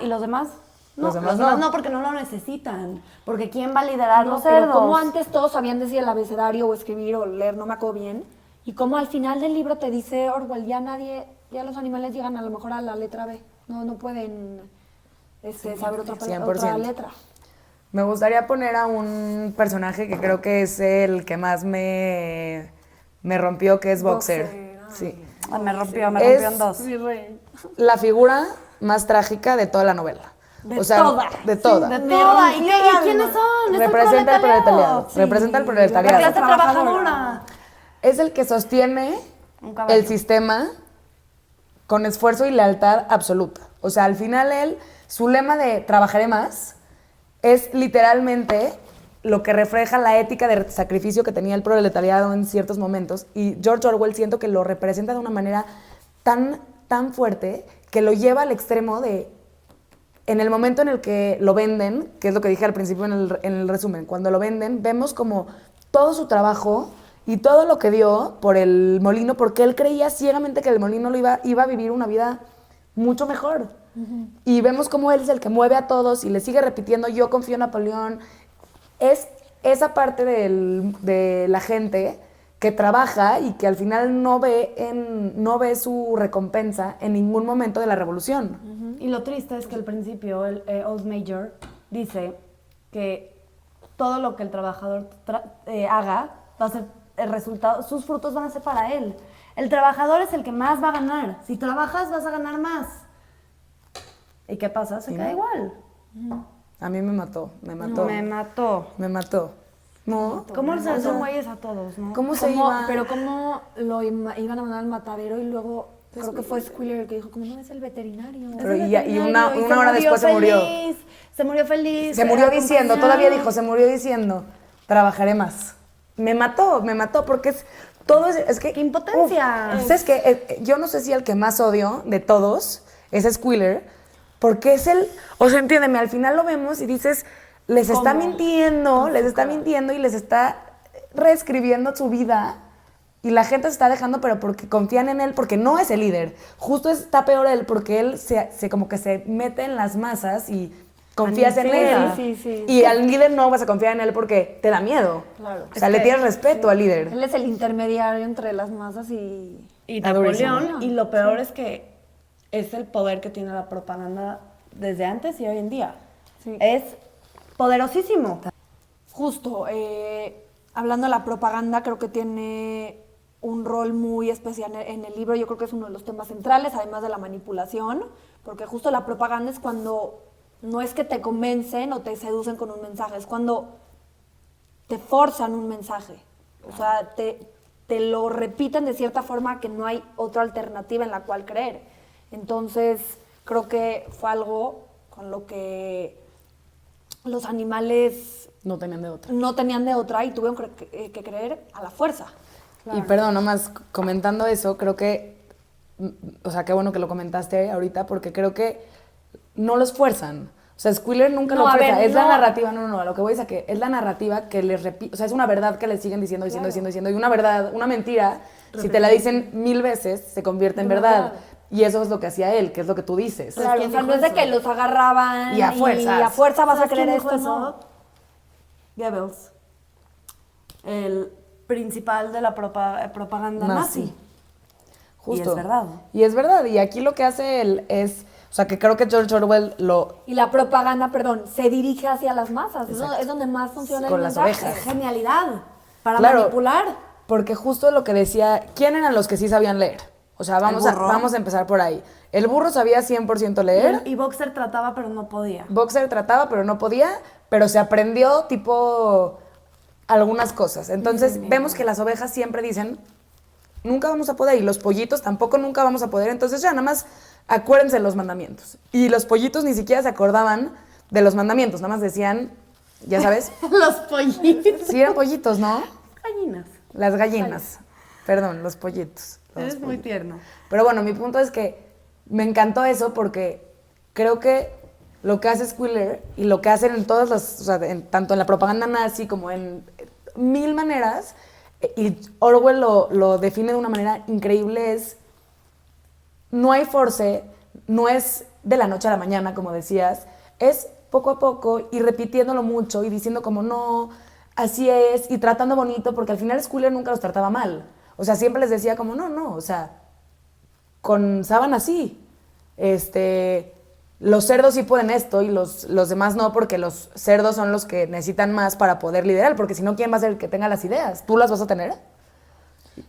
Y los demás no. Los demás no. no, porque no lo necesitan. Porque ¿quién va a liderar No, los pero cerdos? como antes todos sabían decir el abecedario o escribir o leer, no me acuerdo bien. Y como al final del libro te dice Orwell, ya los animales llegan a lo mejor a la letra B. No pueden saber otra 100%. letra. Me gustaría poner a un personaje que creo que es el que más me rompió, que es Boxer. Sí. Me rompió Es- en dos. Mi rey. La figura más trágica de toda la novela. De o sea, toda. de toda. De Me toda. ¿Y, rompió qué- el y alma. quiénes son? Es el Representa el proletariado. Sí. Representa el La proletariado. clase trabajadora. trabajadora. Es el que sostiene Un caballo. el sistema con esfuerzo y lealtad absoluta. O sea, al final su lema de trabajaré más es literalmente lo que refleja la ética de sacrificio que tenía el proletariado en ciertos momentos. Y George Orwell siento que lo representa de una manera tan fuerte que lo lleva al extremo de, en el momento en el que lo venden, que es lo que dije al principio en el resumen, cuando lo venden, vemos como todo su trabajo y todo lo que dio por el molino, porque él creía ciegamente que el molino iba a vivir una vida mucho mejor. Y vemos cómo él es el que mueve a todos y le sigue repitiendo, yo confío en Napoleón. Es esa parte de la gente que trabaja y que al final no ve su recompensa en ningún momento de la revolución. Y lo triste es que al principio el Old Major dice que todo lo que el trabajador haga va a ser el resultado, sus frutos van a ser para él. El trabajador es el que más va a ganar. Si trabajas vas a ganar más. ¿Y qué pasa? Se queda igual. A mí me mató. Me mató. Me mató. ¿No? ¿Cómo se O hacen sea, güeyes a todos, no? ¿Cómo se iba? Pero cómo lo iban a mandar al matadero y luego creo que fue Squiller el que dijo, como no es el veterinario. Pero Es el y veterinario, una y hora después se murió. feliz, se murió feliz. Se murió diciendo, acompañado. todavía dijo, se murió diciendo, trabajaré más. Me mató porque es que... ¡Qué impotencia! ¿Sabes qué? Yo no sé si el que más odio de todos es Squiller, porque es o sea, entiéndeme, al final lo vemos y dices, les está mintiendo y les está reescribiendo su vida y la gente se está dejando, pero porque confían en él, porque no es el líder. Justo está peor él, porque él se como que se mete en las masas y confías en él. Sí. Y al líder no vas a confiar en él porque te da miedo. Claro. O sea, le tienes respeto al líder. Él es el intermediario entre las masas y... Y Está durísimo. Napoleón, y lo peor es que es el poder que tiene la propaganda desde antes y hoy en día. Sí. Es poderosísimo. Justo, hablando de la propaganda, creo que tiene un rol muy especial en el libro. Yo creo que es uno de los temas centrales, además de la manipulación, porque justo la propaganda es cuando no es que te convencen o te seducen con un mensaje, es cuando te forzan un mensaje. O sea, te lo repiten de cierta forma que no hay otra alternativa en la cual creer. Entonces, creo que fue algo con lo que los animales No tenían de otra. no tenían de otra y tuvieron que creer a la fuerza. Y perdón, nomás comentando eso, creo que, o sea, qué bueno que lo comentaste ahorita, porque creo que no los fuerzan. O sea, Squiller nunca No, lo a fuerza. ver, Es la no. narrativa, a lo que voy es a que es la narrativa que les repite, o sea, es una verdad que les siguen diciendo. Y una verdad, una mentira, si te la dicen 1000 veces, se convierte en verdad. Y eso es lo que hacía él, que es lo que tú dices. Claro, ¿quién o sea, dijo no es de eso? que los agarraban Y a fuerzas. y a fuerza vas a ¿Sabes quién creer dijo esto, eso? ¿no? Goebbels, el principal de la propaganda Nazi. nazi. Justo. Y es verdad. Y es verdad. Y aquí lo que hace él es, o sea, que creo que George Orwell Y la propaganda, perdón, se dirige hacia las masas. Es donde más funciona Con el las mensaje. ovejas. Genialidad. Para Claro. manipular. Porque justo lo que decía, ¿quién eran los que sí sabían leer? O sea, vamos a empezar por ahí. El burro sabía 100% leer. Y Boxer trataba, pero no podía. Boxer trataba, pero no podía, pero se aprendió tipo algunas cosas. Entonces vemos que las ovejas siempre dicen, nunca vamos a poder, y los pollitos tampoco nunca vamos a poder. Entonces ya nada más acuérdense de los mandamientos. Y los pollitos ni siquiera se acordaban de los mandamientos, nada más decían, ya sabes. Los pollitos. Sí, eran pollitos, ¿no? Gallinas. Las gallinas. Perdón, los pollitos. Eres muy tierno. Pero bueno, mi punto es que me encantó eso porque creo que lo que hace Squiller y lo que hacen en todas las, o sea, tanto en la propaganda nazi como en mil maneras, y Orwell lo define de una manera increíble, es no hay force, no es de la noche a la mañana, como decías, es poco a poco y repitiéndolo mucho y diciendo como no, así es, y tratando bonito, porque al final Squiller nunca los trataba mal. O sea, siempre les decía como no, o sea, con sábana sí. Los cerdos sí pueden esto y los demás no, porque los cerdos son los que necesitan más para poder liderar, porque si no, ¿quién va a ser el que tenga las ideas? ¿Tú las vas a tener?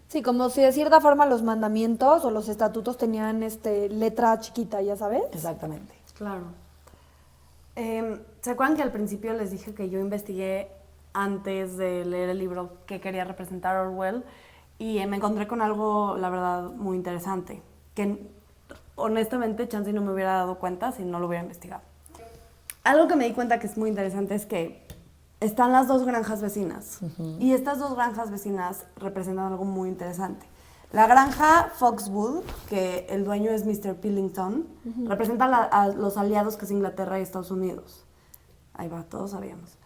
Sí, como si de cierta forma los mandamientos o los estatutos tenían letra chiquita, ¿ya sabes? Exactamente. Claro. ¿Se acuerdan que al principio les dije que yo investigué antes de leer el libro que quería representar Orwell? Y me encontré con algo, la verdad, muy interesante, que honestamente chance no me hubiera dado cuenta si no lo hubiera investigado. Algo que me di cuenta que es muy interesante es que están las dos granjas vecinas. Y estas dos granjas vecinas representan algo muy interesante. La granja Foxwood, que el dueño es Mr. Pillington, representa a los aliados que es Inglaterra y Estados Unidos. Ahí va, todos sabíamos.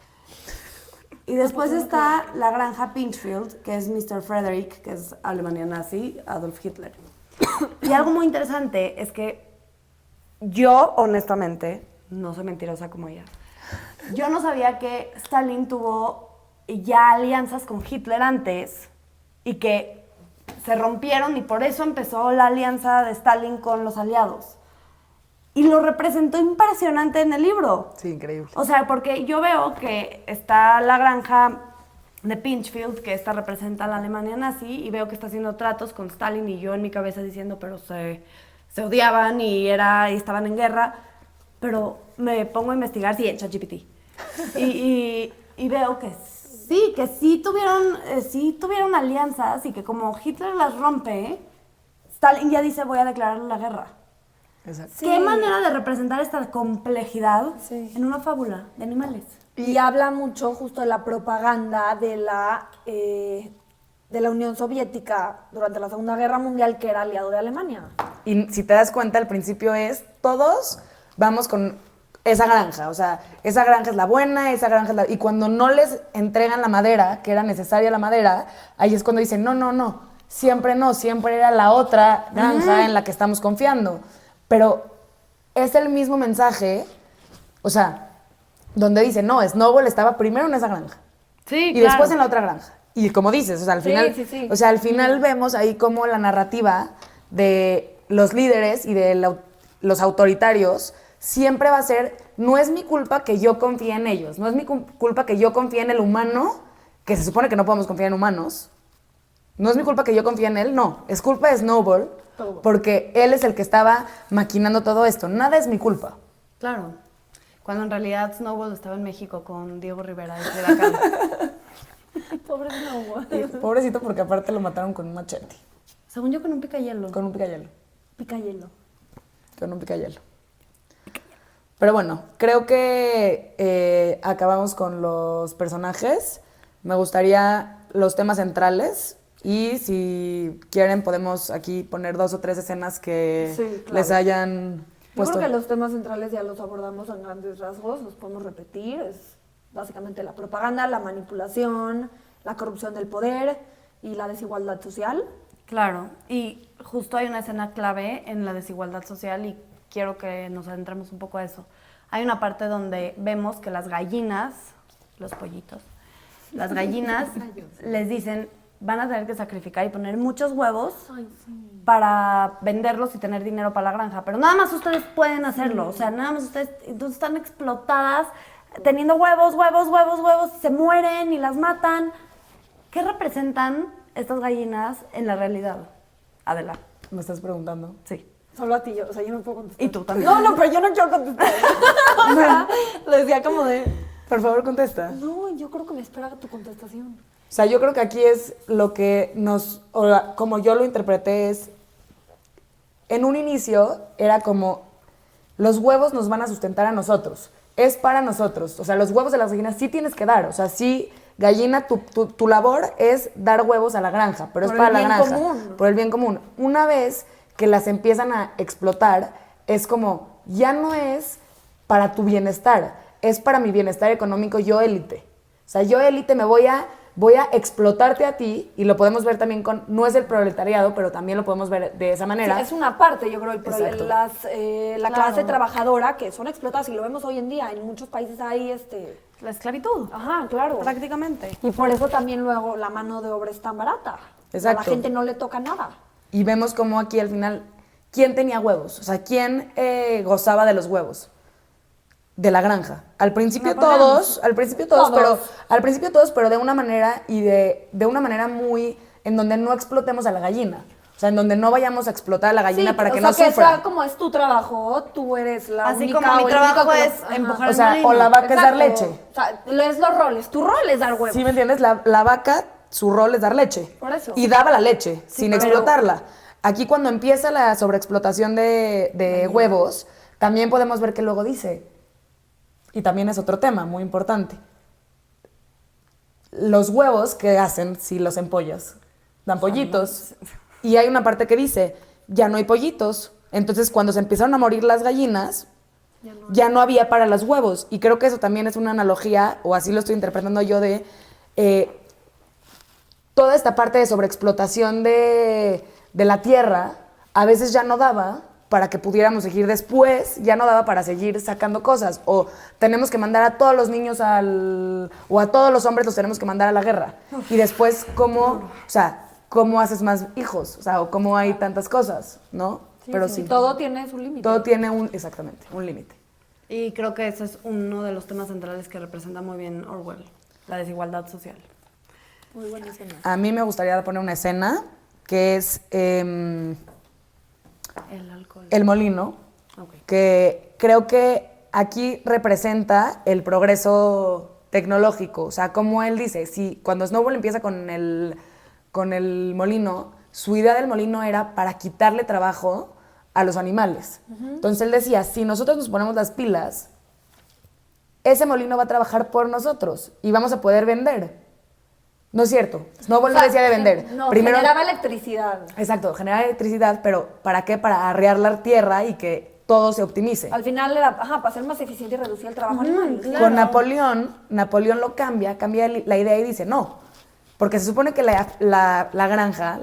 Y después está la granja Pinchfield, que es Mr. Frederick, que es Alemania nazi, Adolf Hitler. Y algo muy interesante es que yo, honestamente, no soy mentirosa como ella, yo no sabía que Stalin tuvo ya alianzas con Hitler antes y que se rompieron y por eso empezó la alianza de Stalin con los aliados. Y lo representó impresionante en el libro. Sí, increíble. O sea, porque yo veo que está la granja de Pinchfield, que esta representa a la Alemania nazi, y veo que está haciendo tratos con Stalin, y yo en mi cabeza diciendo, pero se odiaban y estaban en guerra. Pero me pongo a investigar, sí, en ChatGPT. Y veo que sí tuvieron alianzas, y que como Hitler las rompe, Stalin ya dice, voy a declarar la guerra. Exacto. ¿Qué manera de representar esta complejidad Sí. en una fábula de animales? Y habla mucho justo de la propaganda de la Unión Soviética durante la Segunda Guerra Mundial, que era aliado de Alemania. Y si te das cuenta, al principio todos vamos con esa granja, o sea, esa granja es la buena, esa granja es la... Y cuando no les entregan la madera, que era necesaria la madera, ahí es cuando dicen, no, siempre era la otra granja en la que estamos confiando. Pero es el mismo mensaje, o sea, donde dice, no, Snowball estaba primero en esa granja. Sí, y después en la otra granja. Y como dices, o sea, al final, sí. O sea, al final vemos ahí como la narrativa de los líderes y de los autoritarios siempre va a ser, no es mi culpa que yo confíe en ellos, no es mi culpa que yo confíe en el humano, que se supone que no podemos confiar en humanos, no es mi culpa que yo confíe en él, no, es culpa de Snowball, porque él es el que estaba maquinando todo esto, nada es mi culpa. Claro. Cuando en realidad Snowball estaba en México con Diego Rivera y Frida Kahlo. Pobre Snowball. Pobrecito, porque aparte lo mataron con un machete. Según yo, con un picayelo. Con un picayelo. Picayelo. Con un picayelo. Pero bueno, creo que acabamos con los personajes. Me gustaría los temas centrales. Y si quieren, podemos aquí poner 2 o 3 escenas que Sí, claro. les hayan Yo puesto. creo que los temas centrales ya los abordamos en grandes rasgos, los podemos repetir. Es básicamente la propaganda, la manipulación, la corrupción del poder y la desigualdad social. Claro. Y justo hay una escena clave en la desigualdad social y quiero que nos adentremos un poco a eso. Hay una parte donde vemos que las gallinas, los pollitos, las gallinas les dicen, van a tener que sacrificar y poner muchos huevos para venderlos y tener dinero para la granja. Pero nada más ustedes pueden hacerlo. O sea, nada más ustedes, entonces están explotadas, teniendo huevos, se mueren y las matan. ¿Qué representan estas gallinas en la realidad, Adela? ¿Me estás preguntando? Sí. Solo a ti, yo, o sea, yo no puedo contestar. Y tú también. No, pero yo no quiero contestar. O sea, le decía como de... Por favor, contesta. No, yo creo que me espera tu contestación. O sea, yo creo que aquí es lo que como yo lo interpreté es, en un inicio era como, los huevos nos van a sustentar a nosotros, es para nosotros. O sea, los huevos de las gallinas sí tienes que dar. O sea, sí, gallina, tu labor es dar huevos a la granja, pero Por es para el la bien granja. común. Por el bien común. Una vez que las empiezan a explotar, es como, ya no es para tu bienestar, es para mi bienestar económico, yo élite. O sea, yo élite voy a explotarte a ti, y lo podemos ver también no es el proletariado, pero también lo podemos ver de esa manera. Sí, es una parte, yo creo, Exacto. la clase trabajadora que son explotadas, y lo vemos hoy en día. En muchos países hay La esclavitud. Ajá, claro. Prácticamente. Y por eso también luego la mano de obra es tan barata. Exacto. A la gente no le toca nada. Y vemos como aquí al final, ¿quién tenía huevos? O sea, ¿quién gozaba de los huevos? De la granja. Al principio todos, pero de una manera de una manera muy, en donde no explotemos a la gallina. O sea, en donde no vayamos a explotar a la gallina para que no que sufra. sea como es tu trabajo, tú eres la Así única como mi o el trabajo único que es ajá. empujar O el sea, molino. o la vaca es dar Exacto. leche. O sea, es los roles. Tu rol es dar huevos. ¿Sí me entiendes? La vaca, su rol es dar leche. Por eso. Y daba la leche, sin pero- explotarla. Aquí cuando empieza la sobreexplotación de huevos, también podemos ver que luego dice, y también es otro tema muy importante, los huevos, ¿qué hacen si los empollas? Dan pollitos. Y hay una parte que dice, ya no hay pollitos. Entonces, cuando se empezaron a morir las gallinas, ya no había para los huevos. Y creo que eso también es una analogía, o así lo estoy interpretando yo, de toda esta parte de sobreexplotación de la tierra, a veces ya no daba para que pudiéramos seguir después, ya no daba para seguir sacando cosas. O tenemos que mandar a todos los niños o a todos los hombres los tenemos que mandar a la guerra. Y después, ¿cómo haces más hijos? O sea, o cómo hay tantas cosas, ¿no? Pero sí. Todo tiene su límite. Todo tiene exactamente, un límite. Y creo que ese es uno de los temas centrales que representa muy bien Orwell, la desigualdad social. Muy buena escena. A mí me gustaría poner una escena que es El alcohol. el molino, Ok. que creo que aquí representa el progreso tecnológico. O sea, como él dice, si cuando Snowball empieza con el molino, su idea del molino era para quitarle trabajo a los animales. Entonces él decía, si nosotros nos ponemos las pilas, ese molino va a trabajar por nosotros y vamos a poder vender. No es cierto. Snowball no decía de vender. No, Primero, generaba electricidad. exacto, generar electricidad, pero ¿para qué? Para arrear la tierra y que todo se optimice. Al final era, para ser más eficiente y reducir el trabajo animal. Con Napoleón lo cambia la idea y dice, no, porque se supone que la granja,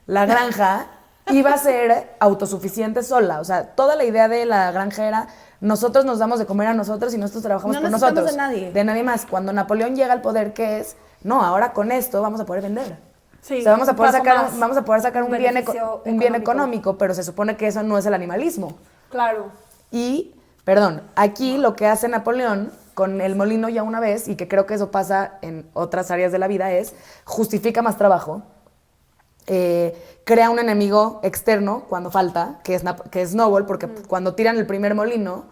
la granja iba a ser autosuficiente sola. O sea, toda la idea de la granja era, nosotros nos damos de comer a nosotros y nosotros trabajamos No por necesitamos nosotros. de nadie. De nadie más. Cuando Napoleón llega al poder, ¿qué es? No, ahora con esto vamos a poder vender. Sí, O sea, vamos a poder un paso sacar, más. vamos a poder sacar un bien Beneficio económico, pero se supone que eso no es el animalismo. Claro. Y, perdón, aquí lo que hace Napoleón con el molino ya una vez, y que creo que eso pasa en otras áreas de la vida, es justifica más trabajo, crea un enemigo externo cuando falta, que es Snowball, porque cuando tiran el primer molino,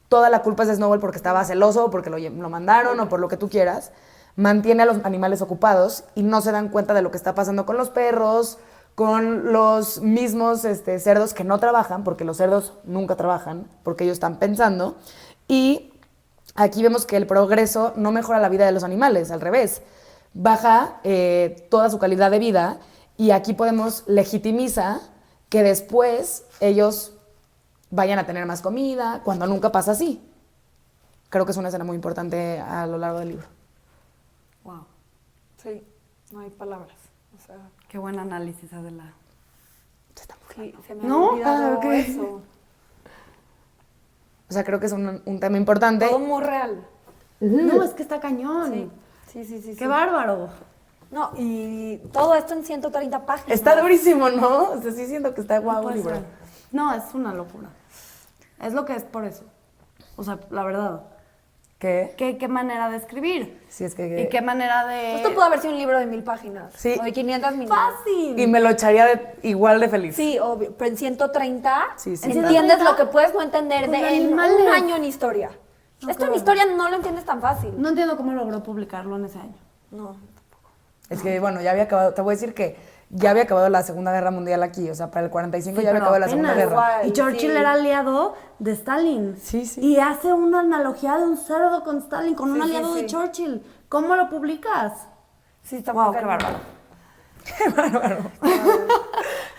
toda la culpa es de Snowball porque estaba celoso, porque lo mandaron o por lo que tú quieras, mantiene a los animales ocupados y no se dan cuenta de lo que está pasando con los perros, con los mismos cerdos que no trabajan, porque los cerdos nunca trabajan, porque ellos están pensando. Y aquí vemos que el progreso no mejora la vida de los animales, al revés, baja toda su calidad de vida, y aquí legitimiza que después ellos vayan a tener más comida, cuando nunca pasa así. Creo que es una escena muy importante a lo largo del libro. Wow. Sí, no hay palabras. O sea, Qué buen análisis, Adela. sí, se me ¿No? ha olvidado Ok. eso. O sea, creo que es un tema importante. Todo muy real. No, es que está cañón. Sí. Qué bárbaro. No, y todo esto en 130 páginas. Está durísimo, ¿no? O sea, sí siento que está guau el Puede libro. ser. No, es una locura. Es lo que es por eso. O sea, la verdad. qué manera de escribir. Sí, es que... Y qué manera de... Esto pudo haber sido un libro de 1000 páginas. Sí. O de 500 minutos. ¡Fácil! Y me lo echaría igual de feliz. Sí, obvio. Pero en 130 Sí, sí. entiendes 130 lo que puedes no entender con en animales. un año en historia. Esto en historia no lo entiendes tan fácil. No entiendo cómo logró publicarlo en ese año. No. Es que, bueno, ya había acabado, te voy a decir que ya había acabado la Segunda Guerra Mundial aquí, o sea, para el 45 Sí, ya había pero acabado la Segunda apenas. Guerra. Igual. Y Churchill Sí. era aliado de Stalin. Sí, sí. Y hace una analogía de un cerdo con Stalin, con un Sí, sí, aliado de sí. Churchill. ¿Cómo lo publicas? Sí, está Wow, muy qué cañón. bárbaro.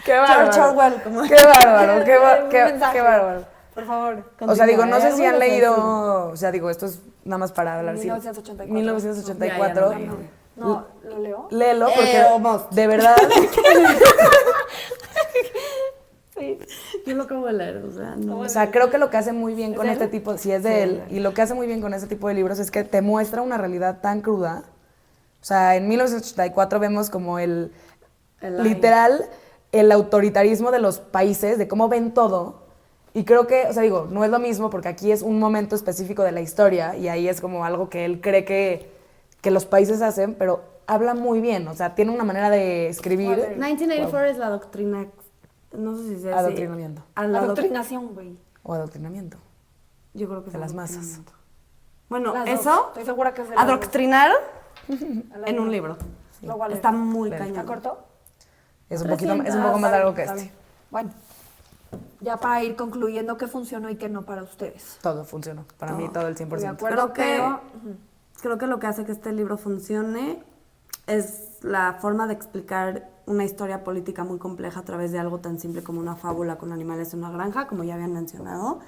¡Qué bárbaro! George Orwell, como- ¡Qué bárbaro! ¡Qué, Un mensaje. qué bárbaro! Por favor. O sea, digo, no sé si han Continúa, leído, o sea, digo, esto es nada más para hablar. sí. 1984. 1984. Ya, ya no leí. No, ¿lo leo? Léelo porque almost. de verdad Sí. Yo lo acabo de leer, o sea, no. o sea, creo que lo que hace muy bien con de este él? tipo, si es de él, y lo que hace muy bien con este tipo de libros es que te muestra una realidad tan cruda. O sea, en 1984 vemos como El literal, el autoritarismo de los países, de cómo ven todo. Y creo que, o sea, digo, no es lo mismo porque aquí es un momento específico de la historia y ahí es como algo que él cree que los países hacen, pero habla muy bien, o sea, tiene una manera de escribir. 1984 es la doctrina, no sé si se dice. Adoctrinamiento. Adoctrinación, güey. O adoctrinamiento. Yo creo que es De las adoctrinamiento. Bueno, Las dos. eso, Estoy segura que es de las adoctrinar dos. en un libro. Lo cual Está muy Bien. ¿Está cañón. corto? Es un poco más largo que Está este. bien. Bueno, ya para ir concluyendo qué funcionó y qué no para ustedes. Todo funcionó. Para mí todo el 100%. De acuerdo, Creo que lo que hace que este libro funcione es la forma de explicar una historia política muy compleja a través de algo tan simple como una fábula con animales en una granja, como ya habían mencionado.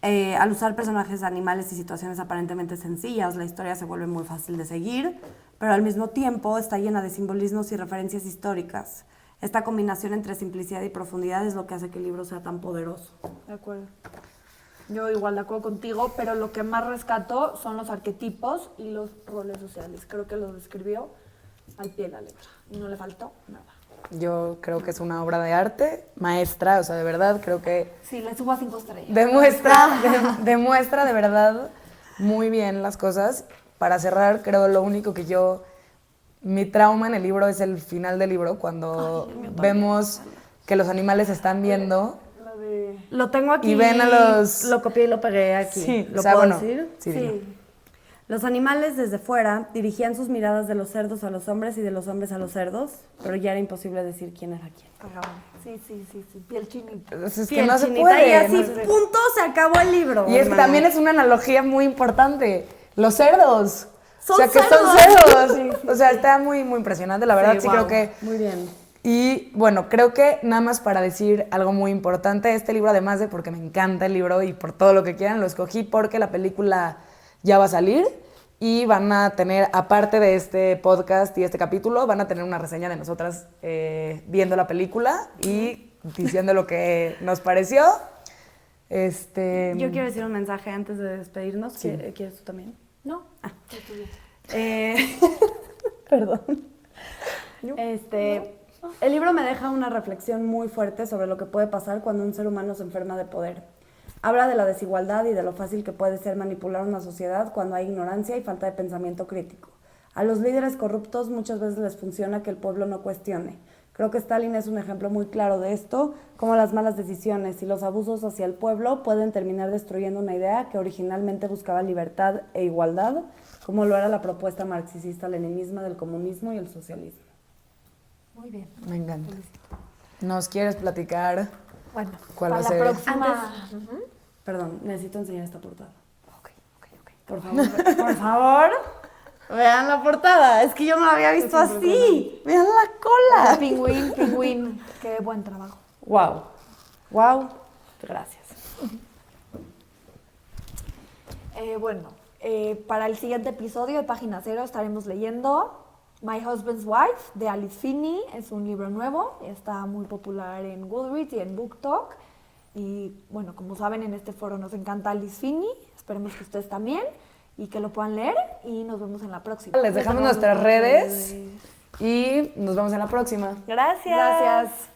Al usar personajes, animales y situaciones aparentemente sencillas, la historia se vuelve muy fácil de seguir, pero al mismo tiempo está llena de simbolismos y referencias históricas. Esta combinación entre simplicidad y profundidad es lo que hace que el libro sea tan poderoso. De acuerdo. Yo igual de acuerdo contigo, pero lo que más rescato son los arquetipos y los roles sociales. Creo que los describió al pie de la letra y no le faltó nada. Yo creo que es una obra de arte maestra, o sea, de verdad, creo que Sí, le subo a 5 estrellas. demuestra de verdad muy bien las cosas. Para cerrar, creo lo único que mi trauma en el libro es el final del libro, cuando vemos que los animales están viendo. La de... Lo tengo aquí. Y ven a los... Lo copié y lo pegué aquí. Sí, ¿Lo o sea, puedo bueno, decir? sí, dilo. Los animales desde fuera dirigían sus miradas de los cerdos a los hombres y de los hombres a los cerdos, pero ya era imposible decir quién era quién. Sí. Piel chinita. Es que Piel no se chinita, puede. y así, no se- punto, se acabó el libro. Y es que hermano. también es una analogía muy importante. Los cerdos. Son o sea, que son cerdos. cerdos. O sea, está muy, muy impresionante. La verdad, sí, wow, creo que... Muy bien. Y bueno, creo que nada más para decir algo muy importante, este libro, además de porque me encanta el libro y por todo lo que quieran, lo escogí porque la película ya va a salir y van a tener, aparte de este podcast y este capítulo, van a tener una reseña de nosotras viendo la película y diciendo lo que nos pareció. Yo quiero decir un mensaje antes de despedirnos. Sí. ¿Quieres tú también? No. Perdón. El libro me deja una reflexión muy fuerte sobre lo que puede pasar cuando un ser humano se enferma de poder. Habla de la desigualdad y de lo fácil que puede ser manipular una sociedad cuando hay ignorancia y falta de pensamiento crítico. A los líderes corruptos muchas veces les funciona que el pueblo no cuestione. Creo que Stalin es un ejemplo muy claro de esto, cómo las malas decisiones y los abusos hacia el pueblo pueden terminar destruyendo una idea que originalmente buscaba libertad e igualdad, como lo era la propuesta marxista-leninismo del comunismo y el socialismo. Muy bien. Me encanta. ¿Nos quieres platicar? Bueno, ¿Cuál va para a ser? la próxima. Perdón, necesito enseñar esta portada. Ok. Por favor, por favor, vean la portada. Es que yo no la había visto así. Vean la cola. Pingüín. Qué buen trabajo. Wow. Gracias. Para el siguiente episodio de Página Cero estaremos leyendo My Husband's Wife de Alice Finney. Es un libro nuevo, está muy popular en Goodreads y en BookTok. Y bueno, como saben, en este foro nos encanta Alice Finney. Esperemos que ustedes también y que lo puedan leer. Y nos vemos en la próxima. Les dejamos nuestras redes y nos vemos en la próxima. Gracias. Gracias.